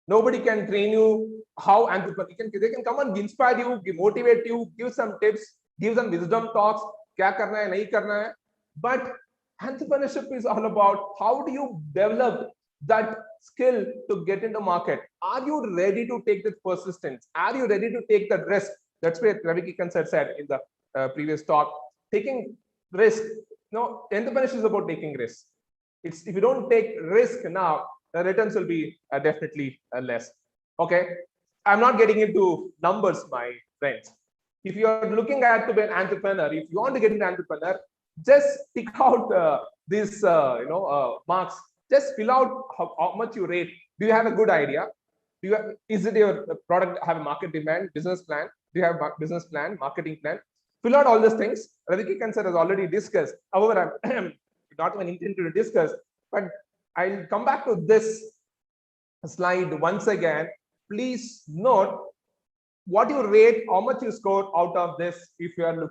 Nobody can train you how entrepreneur. They can come and inspire you, motivate you, give some tips, give some wisdom talks. Kya karna hai, nahi karna hai. But entrepreneurship is all about how do you develop that skill to get into market. Are you ready to take that persistence? Are you ready to take that risk? That's where Ravi Kikan said in the previous talk, taking risk. No, entrepreneurship is about taking risk. If you don't take risk now, the returns will be definitely less. Okay, I'm not getting into numbers, my friends. If you are looking at to be an entrepreneur, if you want to get into entrepreneur, just pick out these marks. Just fill out how much you rate. Do you have a good idea? Is it your product have a market demand, business plan? Do you have business plan, marketing plan? Fill out all these things. Ravi Kikan sir has already discussed. However, I'm not even intending to discuss, but I'll come back to this slide once again. Please note what you rate, how much you score out of this if you are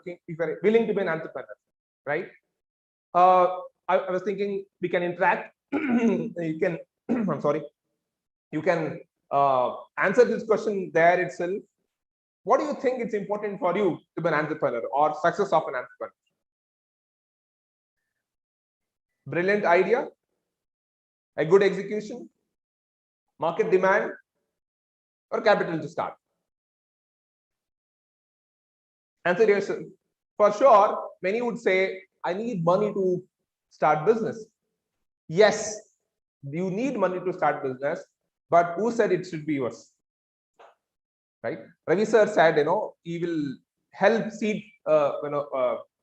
willing to be an entrepreneur, right? I was thinking we can interact. You can, I'm sorry, you can answer this question there itself. What do you think it's important for you to be an entrepreneur or success of an entrepreneur? Brilliant idea, a good execution, market demand, or capital to start? Answer yourself. For sure, many would say, I need money to start business. Yes, you need money to start business, but who said it should be yours? Right? Ravi sir said, he will help seed,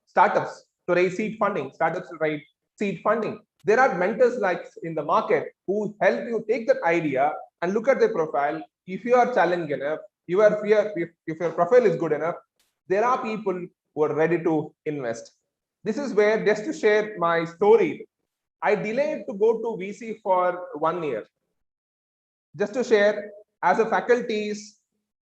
startups to raise seed funding. Startups to raise seed funding. There are mentors like in the market who help you take that idea and look at their profile. If you are challenging enough, if your profile is good enough, there are people who are ready to invest. This is where, just to share my story, I delayed to go to VC for 1 year. Just to share, as a faculties,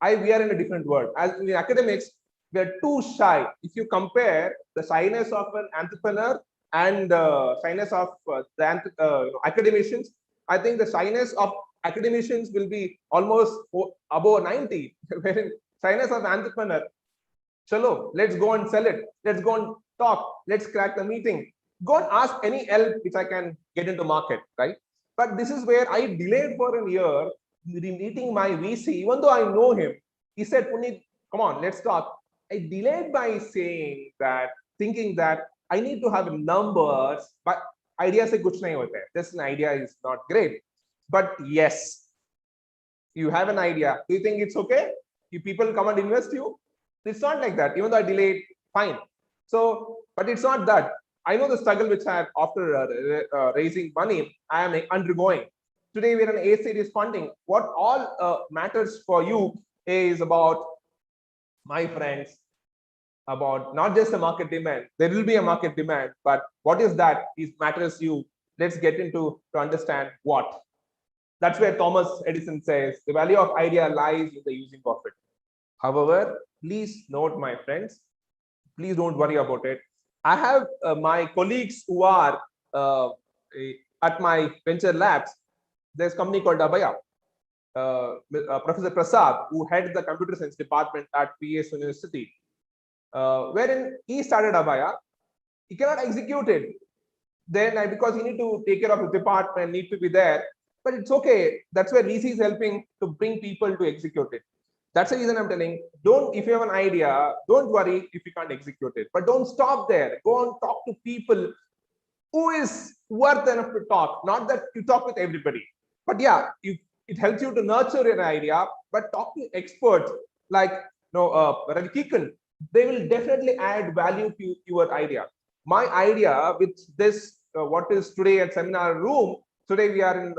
we are in a different world. As in academics, we are too shy. If you compare the shyness of an entrepreneur and the shyness of academicians, I think the shyness of academicians will be almost above 90. Wherein shyness of entrepreneur, chalo, let's go and sell it. Let's go and talk. Let's crack the meeting. Go and ask any help which I can get into market, right? But this is where I delayed for a year meeting my VC, even though I know him. He said, Punit, come on, let's talk. I delayed by saying that, thinking that I need to have numbers, but idea se kuch nahi hota hai. This idea is not great. But yes, you have an idea. Do you think it's okay? If people come and invest you? It's not like that. Even though I delayed, fine. So, but it's not that. I know the struggle which I have after raising money, I am undergoing. Today, we're in A series funding. What all matters for you is about, my friends, about not just the market demand. There will be a market demand, but what is that? It matters you. Let's get into to understand what. That's where Thomas Edison says the value of idea lies in the using of it. However, please note, my friends, please don't worry about it. I have my colleagues who are at my venture labs. There's a company called Abaya. Professor Prasad, who heads the computer science department at PS University, wherein he started Abaya. He cannot execute it. Then because he need to take care of his department, need to be there. But it's okay. That's where VC is helping to bring people to execute it. That's the reason I'm telling, if you have an idea, don't worry if you can't execute it. But don't stop there. Go and talk to people who is worth enough to talk. Not that you talk with everybody. But yeah, it helps you to nurture your idea. But talk to experts like Ravi Kikan. They will definitely add value to your idea. My idea with this, what is today at seminar room, today we are in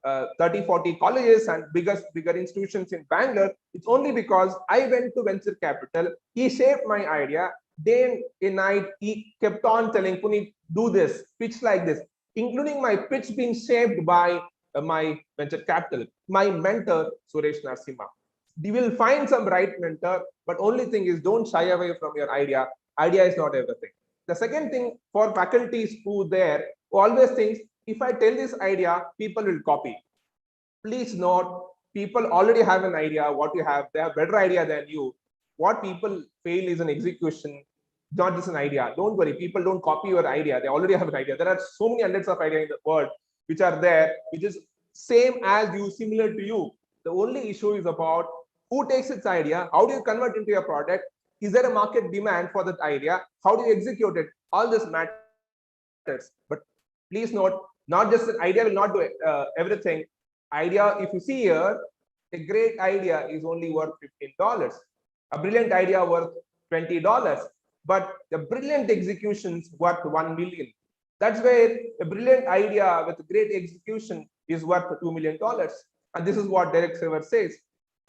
30-40 colleges and bigger institutions in Bangalore. It's only because I went to venture capital. He shaped my idea. Day and night, he kept on telling, Punit, do this, pitch like this, including my pitch being shaped by my venture capital, my mentor, Suresh Narasimha. You will find some right mentor, but only thing is don't shy away from your idea. Idea is not everything. The second thing for faculties who always thinks, if I tell this idea, people will copy. Please note, people already have an idea what you have. They have better idea than you. What people fail is an execution, not just an idea. Don't worry, people don't copy your idea. They already have an idea. There are so many hundreds of ideas in the world which are there, which is same as you, similar to you. The only issue is about who takes its idea, how do you convert into your product, Is there a market demand for that idea? How do you execute it? All this matters. But please note, not just an idea will not do everything. Idea, if you see here, a great idea is only worth $15. A brilliant idea worth $20. But the brilliant executions worth 1 million. That's where a brilliant idea with great execution is worth $2 million. And this is what Derek Sever says.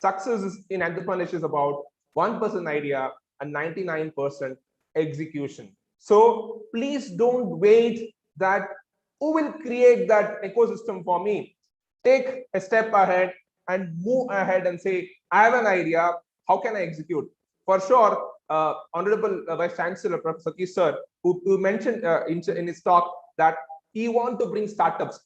Success in entrepreneurship is about 1% idea and 99% execution. So please don't wait that who will create that ecosystem for me. Take a step ahead and move ahead and say, I have an idea. How can I execute? For sure, Honorable Vice Chancellor Professor Kisar, who mentioned in his talk that he wants to bring startups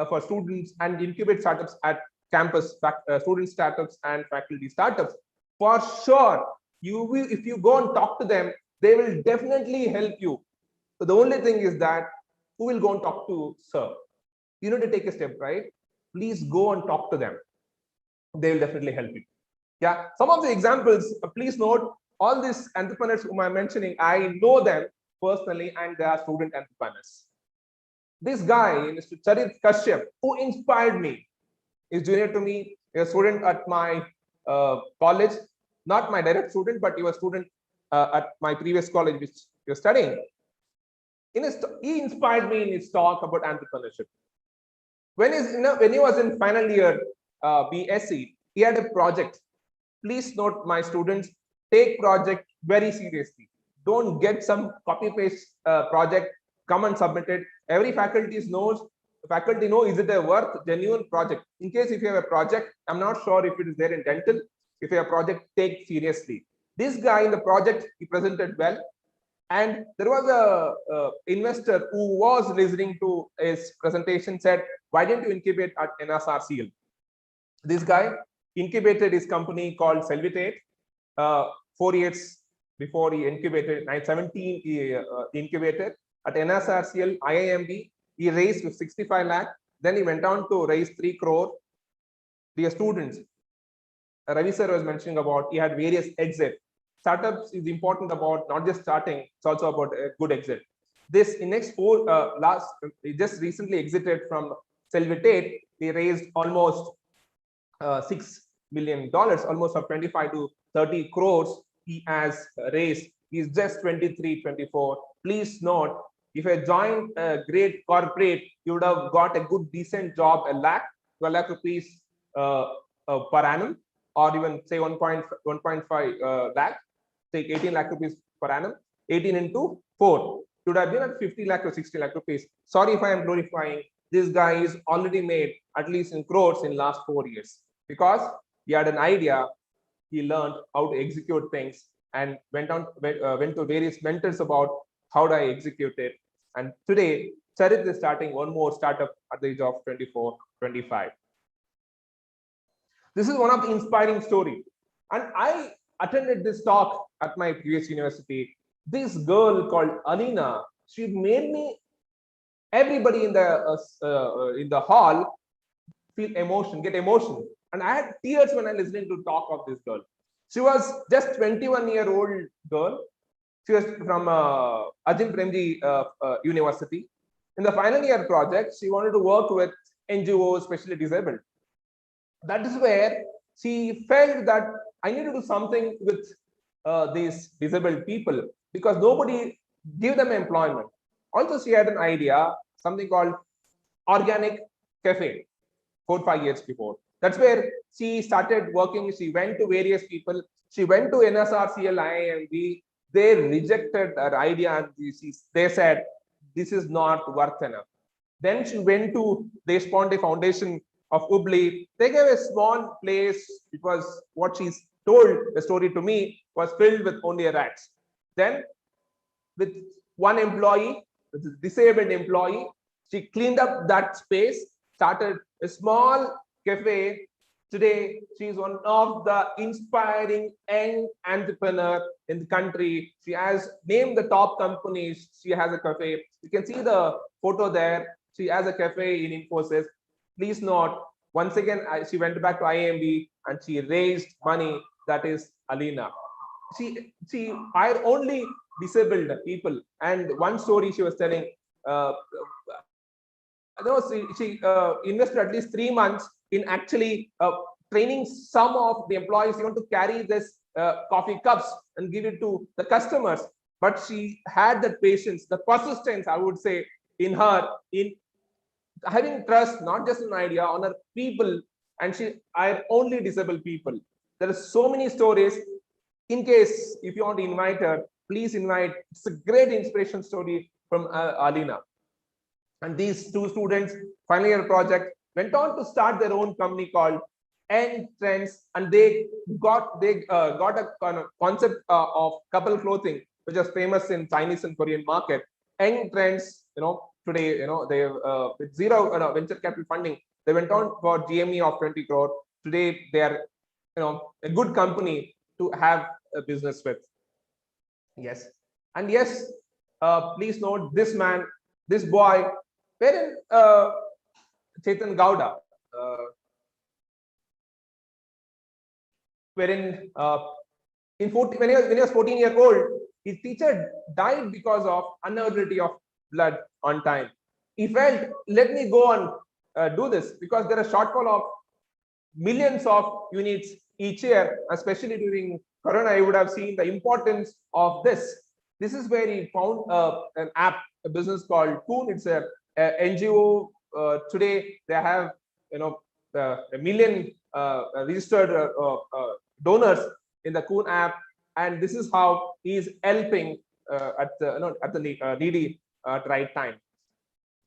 for students and incubate startups at campus, student startups and faculty startups. For sure, you will, if you go and talk to them, they will definitely help you. So the only thing is that who will go and talk to sir? You need to take a step, right? Please go and talk to them. They will definitely help you. Yeah, some of the examples, please note, all these entrepreneurs whom I'm mentioning, I know them personally and they are student entrepreneurs. This guy, Mr. Charit Kashyap, who inspired me, is junior to me, a student at my college, not my direct student, but he was a student at my previous college which he was studying. He inspired me in his talk about entrepreneurship. When he was in final year BSc, he had a project. Please note, my students, take project very seriously. Don't get some copy-paste project, come and submit it. Every faculty knows, is it a worth genuine project? In case if you have a project, I'm not sure if it is there in dental. If you have a project, take seriously. This guy in the project, he presented well. And there was a investor who was listening to his presentation, said, why didn't you incubate at NSRCL? This guy incubated his company called Selvitate. 4 years before he incubated, 2017, he incubated at NSRCL, IIMB. He raised 65 lakh. Then he went on to raise 3 crore. Dear students, Ravi sir was mentioning about he had various exits. Startups is important about not just starting, it's also about a good exit. This in next he just recently exited from Selvitate. He raised almost $6 million, almost of 25 to 30 crores he has raised. He's just 23, 24. Please note, if I joined a great corporate, you would have got a good, decent job, 1 lakh, 12 lakh rupees per annum, or even say 1.5 lakh, take 18 lakh rupees per annum, 18 into 4. You would have been at 50 lakh or 60 lakh rupees. Sorry if I am glorifying. This guy is already made at least in crores in last 4 years because he had an idea. He learned how to execute things and went to various mentors about how do I execute it. And today, Charit is starting one more startup at the age of 24, 25. This is one of the inspiring stories. And I attended this talk at my previous university. This girl called Alina, she made me, everybody in the hall feel emotion, get emotion. And I had tears when I listening to talk of this girl. She was just 21-year-old girl. She was from Ajim Premji University. In the final year project, she wanted to work with NGOs, especially disabled. That is where she felt that I need to do something with these disabled people because nobody give them employment. Also, she had an idea, something called Organic Cafe, 4 or 5 years before. That's where she started working. She went to various people. She went to NSRCL, IIMB. They rejected her idea and they said, this is not worth enough. Then she went to the Deshpande Foundation of Hubli. They gave a small place. It was what she told the story to me was filled with only rats. Then with one employee, with a disabled employee, she cleaned up that space, started a small cafe. Today, she is one of the inspiring young entrepreneur in the country. She has named the top companies. She has a cafe. You can see the photo there. She has a cafe in Infosys. Please note, once again, she went back to IIMB and she raised money. That is Alina. she hired only disabled people. And one story she was telling, she invested at least 3 months in actually training some of the employees even to carry this coffee cups and give it to the customers. But she had that patience, the persistence, I would say, in her, in having trust, not just an idea, on her people. And she hired only disabled people. There are so many stories. In case if you want to invite her, please invite. It's a great inspiration story from Alina. And these two students, final year project, went on to start their own company called End Trends, and they got a concept of couple clothing, which is famous in Chinese and Korean market. End Trends, today, they with zero venture capital funding, they went on for GME of 20 crore. Today, they are, a good company to have a business with. Yes, and yes, please note this man, this boy, wherein Chetan Gowda, wherein when he was 14 years old, his teacher died because of unavailability of blood on time. He felt, let me go and do this, because there are shortfall of millions of units each year, especially during Corona. You would have seen the importance of this. This is where he found an app, a business called Coon. It's a NGO. Today they have a million registered donors in the Coon app, and this is how he is helping at the needy at right time.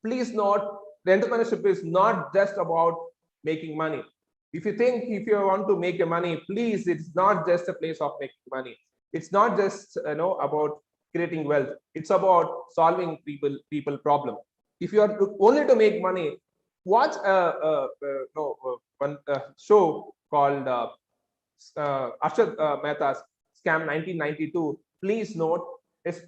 Please note, the entrepreneurship is not just about making money. If you want to make money, please, it's not just a place of making money. It's not just about creating wealth. It's about solving people problem. If you are only to make money, watch one show called Arshad Mehta's Scam 1992. Please note,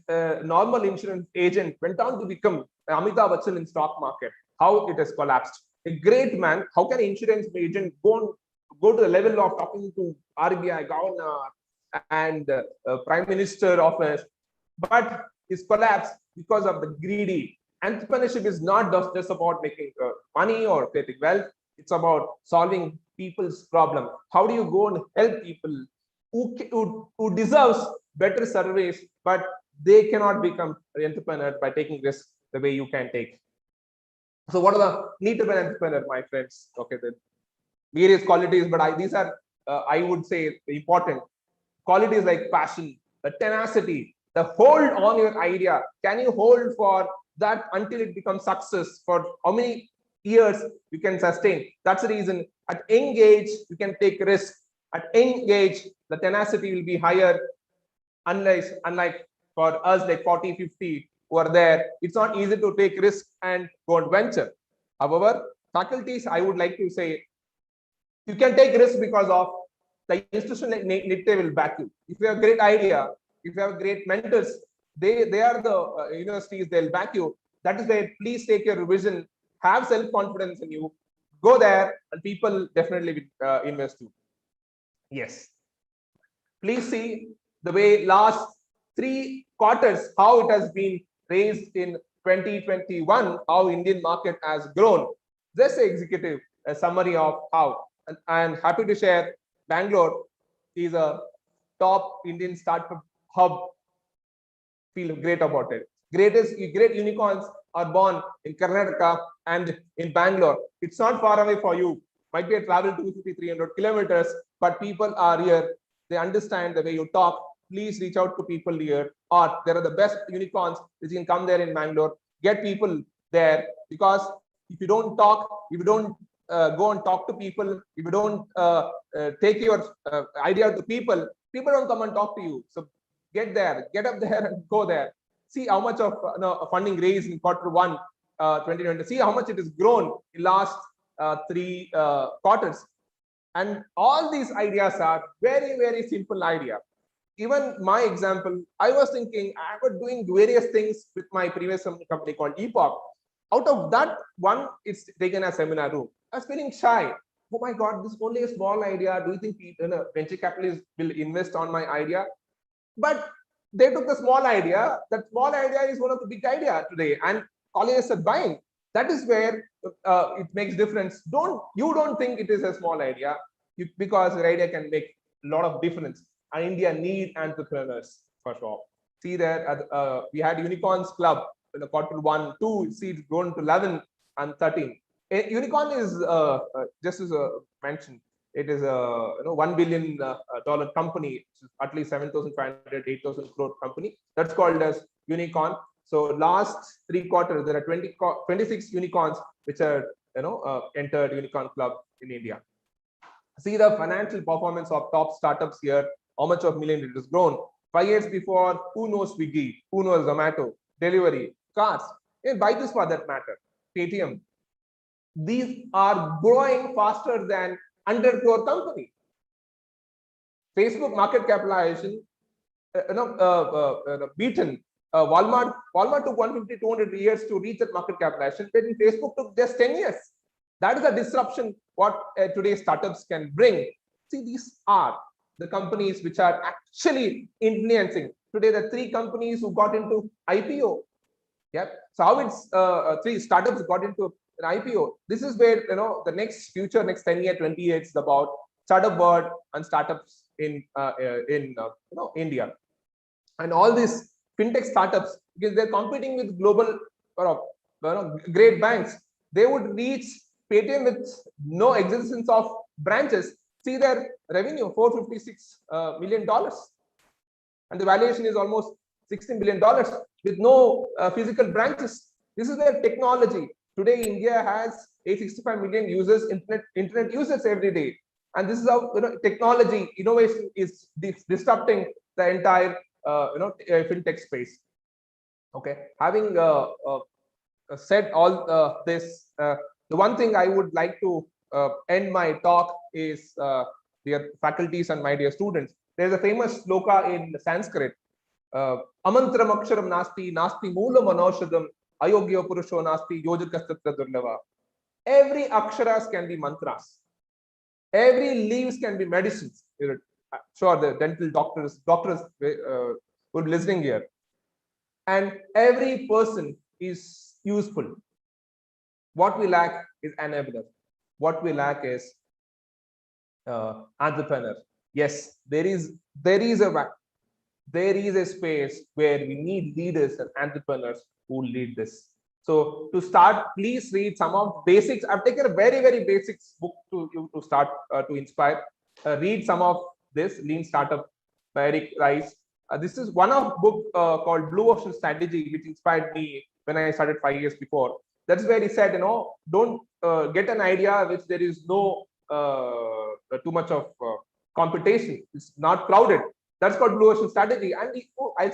a normal insurance agent went on to become Amitabh Bachchan in stock market. How it has collapsed. A great man. How can an insurance agent go to the level of talking to RBI governor and prime minister office? But his collapse because of the greedy. Entrepreneurship is not just about making money or creating wealth. It's about solving people's problem. How do you go and help people who deserves better service, but they cannot become an entrepreneur by taking risks the way you can take? So what are the need to be an entrepreneur, my friends? Okay, the various qualities, but these are, I would say, important qualities like passion, the tenacity, the hold on your idea. Can you hold for that until it becomes success? For how many years you can sustain? That's the reason at young age you can take risk. At young age, the tenacity will be higher. Unlike for us, like 40, 50 who are there, it's not easy to take risk and go and venture. However, faculties, I would like to say, you can take risk because of the institution like Nitte will back you. If you have a great idea, if you have great mentors, they are the universities, they'll back you. That is why please take your revision, have self-confidence in you, go there, and people definitely will invest you. Yes. Please see the way last 3 quarters, how it has been raised in 2021, how Indian market has grown. Just executive a summary of how. And I'm happy to share Bangalore is a top Indian startup hub. Feel great about it. Great unicorns are born in Karnataka and in Bangalore. It's not far away for you. Might be a travel 250, 300 kilometers, but people are here. They understand the way you talk. Please reach out to people here, or there are the best unicorns which can come there in Bangalore. Get people there, because if you don't talk, if you don't go and talk to people, if you don't take your idea to people, people don't come and talk to you. So get there, get up there and go there. See how much of funding raised in Q1 2020. See how much it has grown in last 3 quarters. And all these ideas are very, very simple idea. Even my example, I was thinking, I was doing various things with my previous company called Epoch. Out of that one, it's taken a seminar room. I was feeling shy. Oh my God, this is only a small idea. Do you think venture capitalists will invest on my idea? But they took the small idea. That small idea is one of the big idea today, and colleges are buying. That is where it makes difference. You don't think it is a small idea, because your idea can make a lot of difference. And India need entrepreneurs for sure. See that we had unicorns club in the quarter 1, 2 seats grown to 11 and 13. A unicorn is just as mentioned. It is a $1 billion company, at least 7,500, 8,000 crore company. That's called as unicorn. So last 3 quarters, there are 26 unicorns which are entered unicorn club in India. See the financial performance of top startups here. How much of million it has grown? 5 years before, who knows Swiggy? Who knows Zomato? Delivery, cars, and buy this for that matter. Paytm. These are growing faster than 100 crore company. Facebook market capitalization, beaten. Walmart took 150, 200 years to reach that market capitalization, but in Facebook took just 10 years. That is a disruption what today's startups can bring. See, these are the companies which are actually influencing. Today, the 3 companies who got into IPO. Yep. So how it's 3 startups got into an IPO. This is where the next future, next 10 years, 20 years is about startup world and startups in India. And all these fintech startups, because they're competing with global great banks, they would reach Paytm with no existence of branches. See their revenue, $456 million, and the valuation is almost $16 billion with no physical branches. This is their technology. Today, India has 865 million users, internet users every day, and this is how technology innovation is disrupting the entire fintech space. Okay, having said all this, the one thing I would like to end my talk is, dear faculties and my dear students, there's a famous sloka in Sanskrit. Amantram aksharam nasti, nasti moolam anoshadam, ayogyo purusho nasti, yojakastatra durlava. Every aksharas can be mantras. Every leaves can be medicines. Sure, the dental doctors would be listening here. And every person is useful. What we lack is enabler. What we lack is entrepreneur. Yes, there is a space where we need leaders and entrepreneurs who lead this. So to start, please read some of basics. I've taken a very, very basics book to start to inspire. Read some of this Lean Startup by Eric Rice. This is one of book called Blue Ocean Strategy, which inspired me when I started 5 years before. That's where he said, don't get an idea which there is no too much of competition. It's not crowded. That's called Blue Ocean Strategy. And I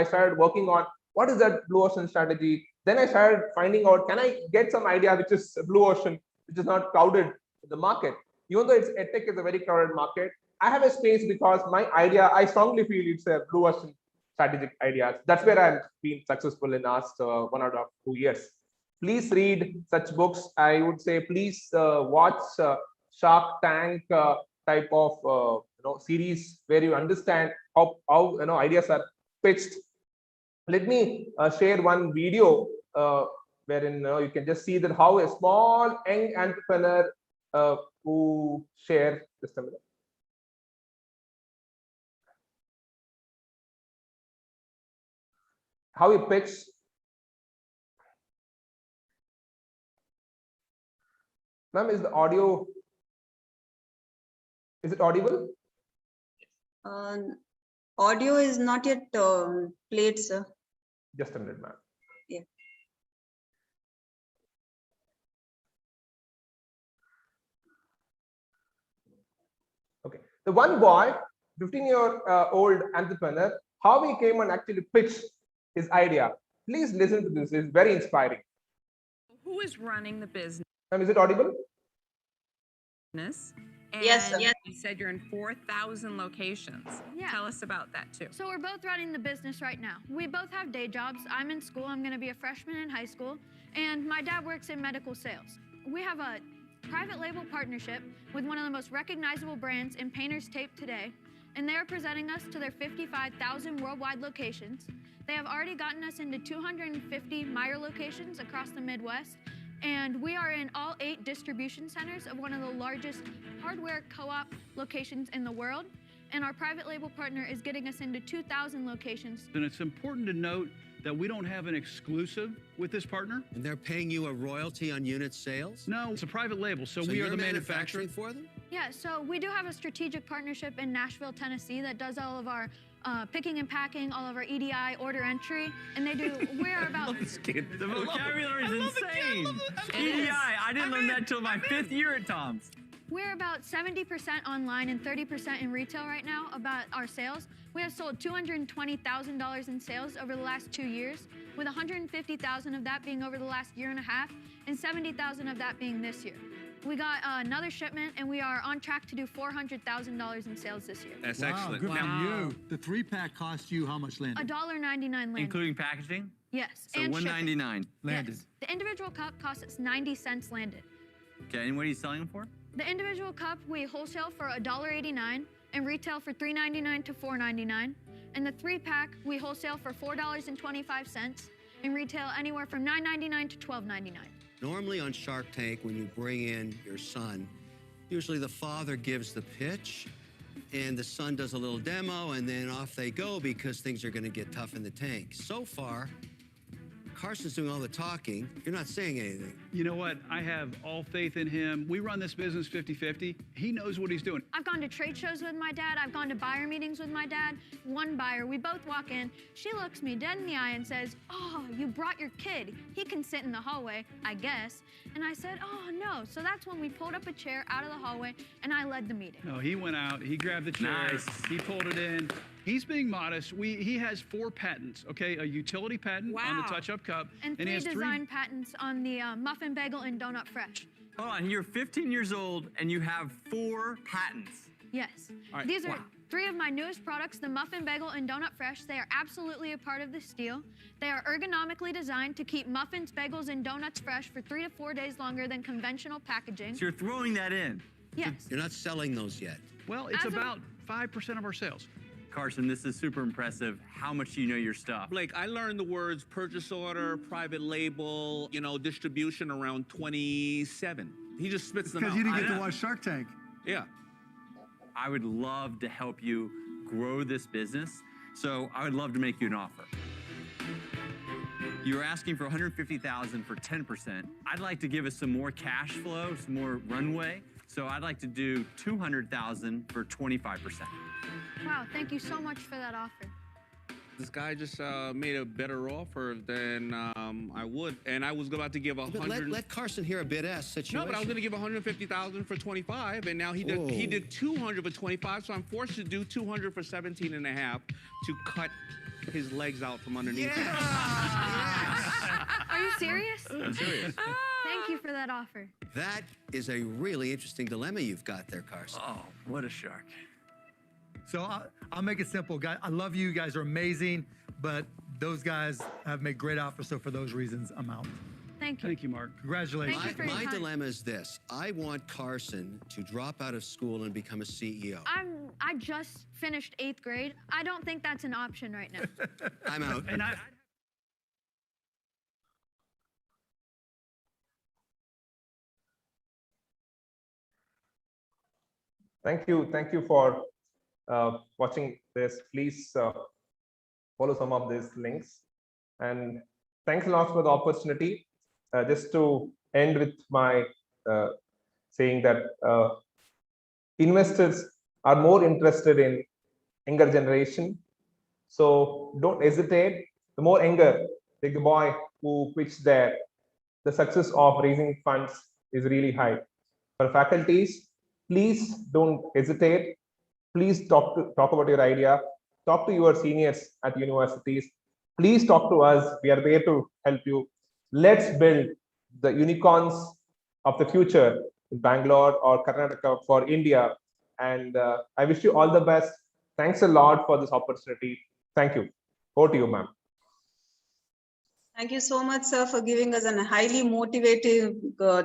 started working on what is that Blue Ocean Strategy. Then I started finding out, can I get some idea which is Blue Ocean, which is not crowded in the market. Even though EdTech is a very crowded market, I have a space because my idea, I strongly feel it's a Blue Ocean strategic ideas. That's where I've been successful in last 1.5 to 2 years. Please read such books. I would say please watch Shark Tank type of series where you understand how ideas are pitched. Let me share one video wherein you can just see that how a small young entrepreneur who share just a minute. How he pitched. Ma'am, is the audio, is it audible? Audio is not yet played, sir. Just a minute, ma'am. Yeah. Okay. The one boy, 15-year-old entrepreneur, how he came and actually pitched his idea. Please listen to this. It's very inspiring. Who is running the business? Ma'am, is it audible? And Yes, sir. you said you're in 4,000 locations. Yeah. Tell us about that too. So we're both running the business right now. We both have day jobs. I'm in school. I'm going to be a freshman in high school. And my dad works in medical sales. We have a private label partnership with one of the most recognizable brands in painter's tape today. and they are presenting us to their 55,000 worldwide locations. They have already gotten us into 250 Meijer locations across the Midwest, and we are in all 8 distribution centers of one of the largest hardware co-op locations in the world. And our private label partner is getting us into 2,000 locations. And it's important to note that we don't have an exclusive with this partner. And they're paying you a royalty on unit sales? No, it's a private label, so we you're are the manufacturing manufacturer. for them? Yeah, so we do have a strategic partnership in Nashville, Tennessee that does all of our picking and packing, all of our EDI, order entry, and they do, we're about... The vocabulary is insane. EDI, I didn't learn that till my 5th year at Tom's. We're about 70% online and 30% in retail right now about our sales. We have sold $220,000 in sales over the last 2 years, with $150,000 of that being over the last year and a half, and $70,000 of that being this year. We got another shipment, and we are on track to do $400,000 in sales this year. That's excellent. Good for you. The 3-pack cost you how much landed? $1.99 landed. Including packaging? Yes. So and $1.99 landed. Yes. The individual cup costs us 90 cents landed. Okay, and what are you selling them for? The individual cup we wholesale for $1.89 and retail for $3.99 to $4.99. And the 3-pack we wholesale for $4.25 and retail anywhere from $9.99 to $12.99. Normally on Shark Tank, when you bring in your son, usually the father gives the pitch and the son does a little demo and then off they go because things are going to get tough in the tank. So far, Carson's doing all the talking. You're not saying anything. You know what? I have all faith in him. We run this business 50-50. He knows what he's doing. I've gone to trade shows with my dad. I've gone to buyer meetings with my dad. One buyer, we both walk in. She looks me dead in the eye and says, "Oh, you brought your kid. He can sit in the hallway, I guess." And I said, "Oh, no." So that's when we pulled up a chair out of the hallway and I led the meeting. No, he went out, he grabbed the chair, Nice. he pulled it in. He's being modest. He has 4 patents, okay? A utility patent on the Wow. touch-up cup. And he 3 has design patents on the muffin bagel and donut fresh. Hold on, you're 15 years old and you have 4 patents. Yes. All right, These are wow. 3 of my newest products, the muffin bagel and donut fresh. They are absolutely a part of this deal. They are ergonomically designed to keep muffins, bagels, and donuts fresh for 3 to 4 days longer than conventional packaging. So you're throwing that in. Yes. You're not selling those yet. Well, it's As of- about 5% of our sales. Carson, this is super impressive. How much do you know your stuff? Blake, I learned the words purchase order, private label, distribution around 27. He just spits them out. Because you didn't get I to know. watch Shark Tank. Yeah. I would love to help you grow this business, so I would love to make you an offer. You're asking for $150,000 for 10%. I'd like to give us some more cash flow, some more runway. So I'd like to do $200,000 for 25%. Wow, thank you so much for that offer. This guy just made a better offer than I would, and I was about to give But 100. let Carson hear a bid-ask situation. No, but I was going to give 150,000 for 25, and now he did 200 for 25, so I'm forced to do 200 for 17 and a half to cut his legs out from underneath. Are you serious? I'm serious. Thank you for that offer. That is a really interesting dilemma you've got there, Carson. Oh, what a shark. So I'll make it simple, guys. I love you. You guys are amazing, but those guys have made great offers. So for those reasons, I'm out. Thank you. Thank you, Mark. Congratulations. Thank you for your My time. dilemma is this. I want Carson to drop out of school and become a CEO. I just finished 8th grade. I don't think that's an option right now. I'm out. And Thank you for watching this. Please follow some of these links. And thanks a lot for the opportunity. Just to end with my saying that investors are more interested in younger generation. So don't hesitate. The more younger, like the boy who pitched there, the success of raising funds is really high. For faculties, please don't hesitate. Please talk about your idea. Talk to your seniors at universities. Please talk to us. We are there to help you. Let's build the unicorns of the future in Bangalore or Karnataka for India. And I wish you all the best. Thanks a lot for this opportunity. Thank you. Over to you, ma'am. Thank you so much, sir, for giving us a highly motivative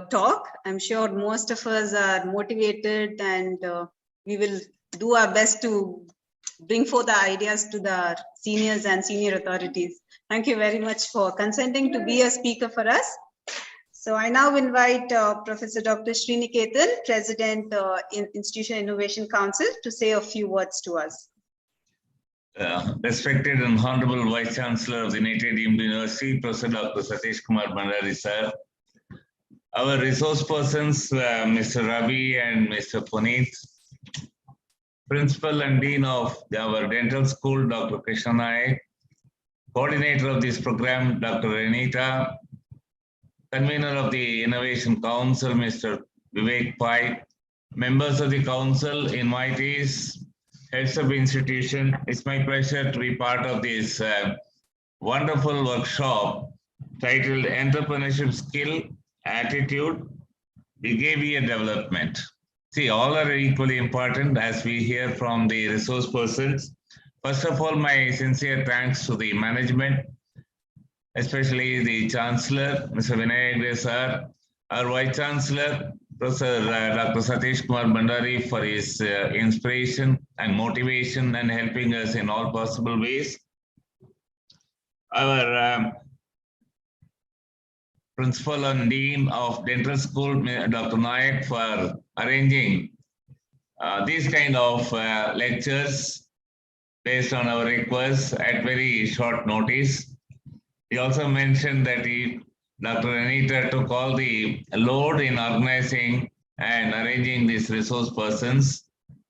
talk. I'm sure most of us are motivated, and we will do our best to bring forth the ideas to the seniors and senior authorities. Thank you very much for consenting to be a speaker for us. So I now invite Professor Dr. Sriniketan, President in Institution Innovation Council, to say a few words to us. Respected and Honorable Vice Chancellor of the Nitte Deemed University, Professor Dr. Satish Kumar Bandari, sir. Our resource persons, Mr. Ravi and Mr. Punit, Principal and Dean of our Dental School, Dr. Krishna Naik, Coordinator of this program, Dr. Renita, Convener of the Innovation Council, Mr. Vivek Pai, members of the council, invitees, heads of institution. It's my pleasure to be part of this wonderful workshop titled Entrepreneurship Skill, Attitude, Behavior Development. See, all are equally important as we hear from the resource persons. First of all, my sincere thanks to the management, especially the Chancellor, Mr. Vinay sir, our Vice Chancellor, Professor Dr. Satish Kumar Bandari, for his inspiration and motivation and helping us in all possible ways. Our Principal and Dean of Dental School, Dr. Nayak, for arranging these kind of lectures based on our requests at very short notice. He also mentioned that Dr. Anita took all the load in organizing and arranging these resource persons.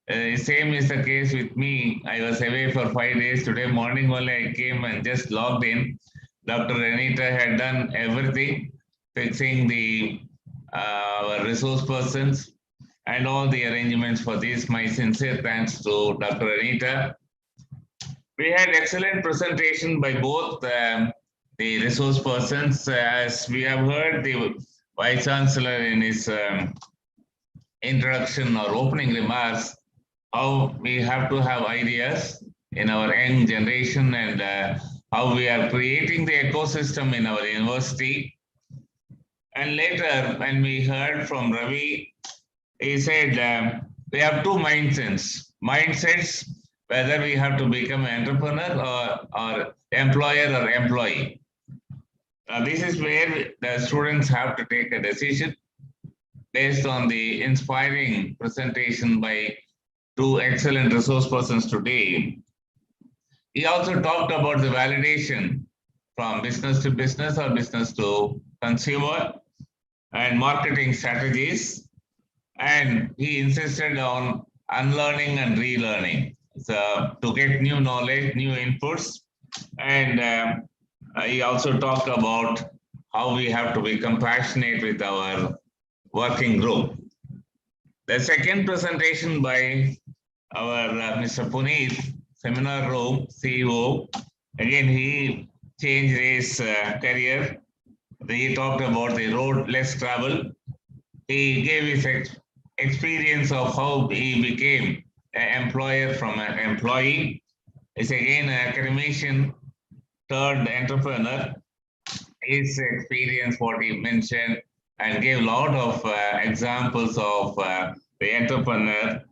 Same is the case with me. I was away for 5 days. Today morning only I came and just logged in. Dr. Anita had done everything, fixing the resource persons and all the arrangements for this. My sincere thanks to Dr. Anita. We had excellent presentation by both the resource persons. As we have heard the Vice Chancellor in his introduction or opening remarks, how we have to have ideas in our young generation and how we are creating the ecosystem in our university. And later, when we heard from Ravi, he said we have two mindsets, whether we have to become an entrepreneur or employer or employee. This is where the students have to take a decision based on the inspiring presentation by two excellent resource persons today. He also talked about the validation from business to business or business to consumer and marketing strategies. And he insisted on unlearning and relearning. So to get new knowledge, new inputs. And he also talked about how we have to be compassionate with our working group. The second presentation by our Mr. Punit, Seminar Room CEO, again he changed his career. He talked about the road less travel. He gave his experience of how he became an employer from an employee. He's again an academician turned entrepreneur. His experience, what he mentioned, and gave a lot of examples of the entrepreneur.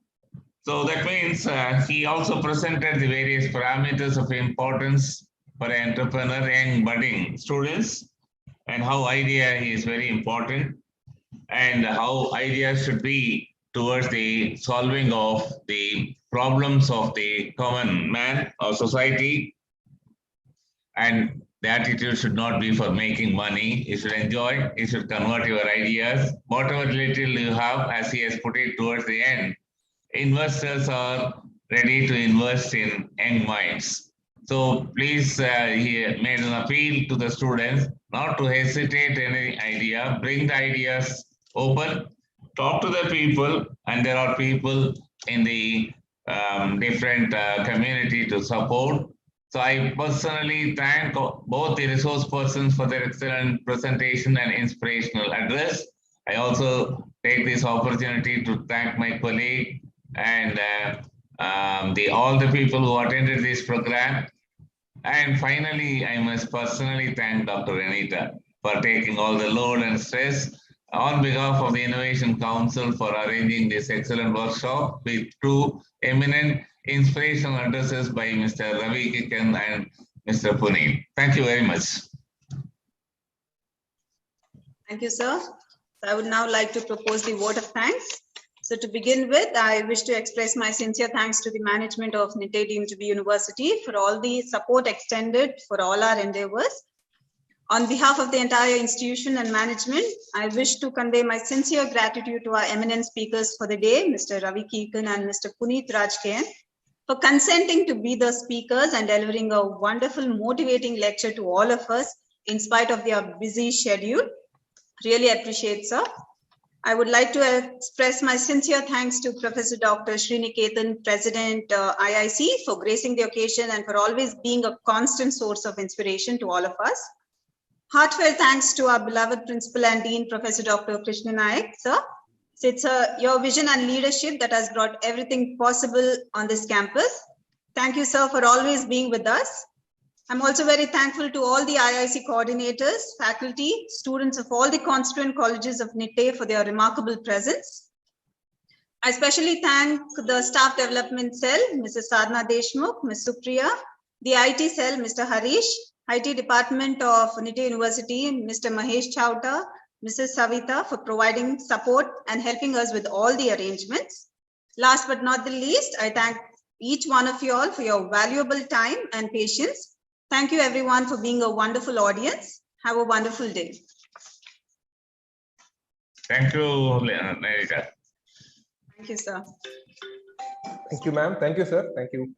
So that means he also presented the various parameters of importance for an entrepreneur, young budding students, and how idea is very important, and how ideas should be towards the solving of the problems of the common man or society. And the attitude should not be for making money. You should enjoy, you should convert your ideas. Whatever little you have, as he has put it towards the end, investors are ready to invest in young minds. So please, he made an appeal to the students not to hesitate any idea, bring the ideas open, talk to the people, and there are people in the different community to support. So I personally thank both the resource persons for their excellent presentation and inspirational address. I also take this opportunity to thank my colleague and all the people who attended this program. And finally, I must personally thank Dr. Anita for taking all the load and stress on behalf of the Innovation Council for arranging this excellent workshop with two eminent inspirational addresses by Mr. Ravi, Kikan, and Mr. Punit. Thank you very much. Thank you, sir. I would now like to propose the vote of thanks. So to begin with, I wish to express my sincere thanks to the management of Nitte deemed to be university for all the support extended for all our endeavors. On behalf of the entire institution and management, I wish to convey my sincere gratitude to our eminent speakers for the day, Mr. Ravi Kikan and Mr. Punit Raj, for consenting to be the speakers and delivering a wonderful, motivating lecture to all of us in spite of their busy schedule. Really appreciate, sir. I would like to express my sincere thanks to Professor Dr. Sriniketan, President IIC, for gracing the occasion and for always being a constant source of inspiration to all of us. Heartfelt thanks to our beloved Principal and Dean, Professor Dr. Krishna Naik, sir. It's your vision and leadership that has brought everything possible on this campus. Thank you, sir, for always being with us. I'm also very thankful to all the IIC coordinators, faculty, students of all the constituent colleges of Nitte for their remarkable presence. I especially thank the staff development cell, Mrs. Sadhna Deshmukh, Ms. Supriya, the IT cell, Mr. Harish, IT department of Nitte University, Mr. Mahesh Chowta, Mrs. Savita for providing support and helping us with all the arrangements. Last but not the least, I thank each one of you all for your valuable time and patience. Thank you everyone for being a wonderful audience. Have a wonderful day. Thank you, Narita. Thank you, sir. Thank you, ma'am. Thank you, sir. Thank you.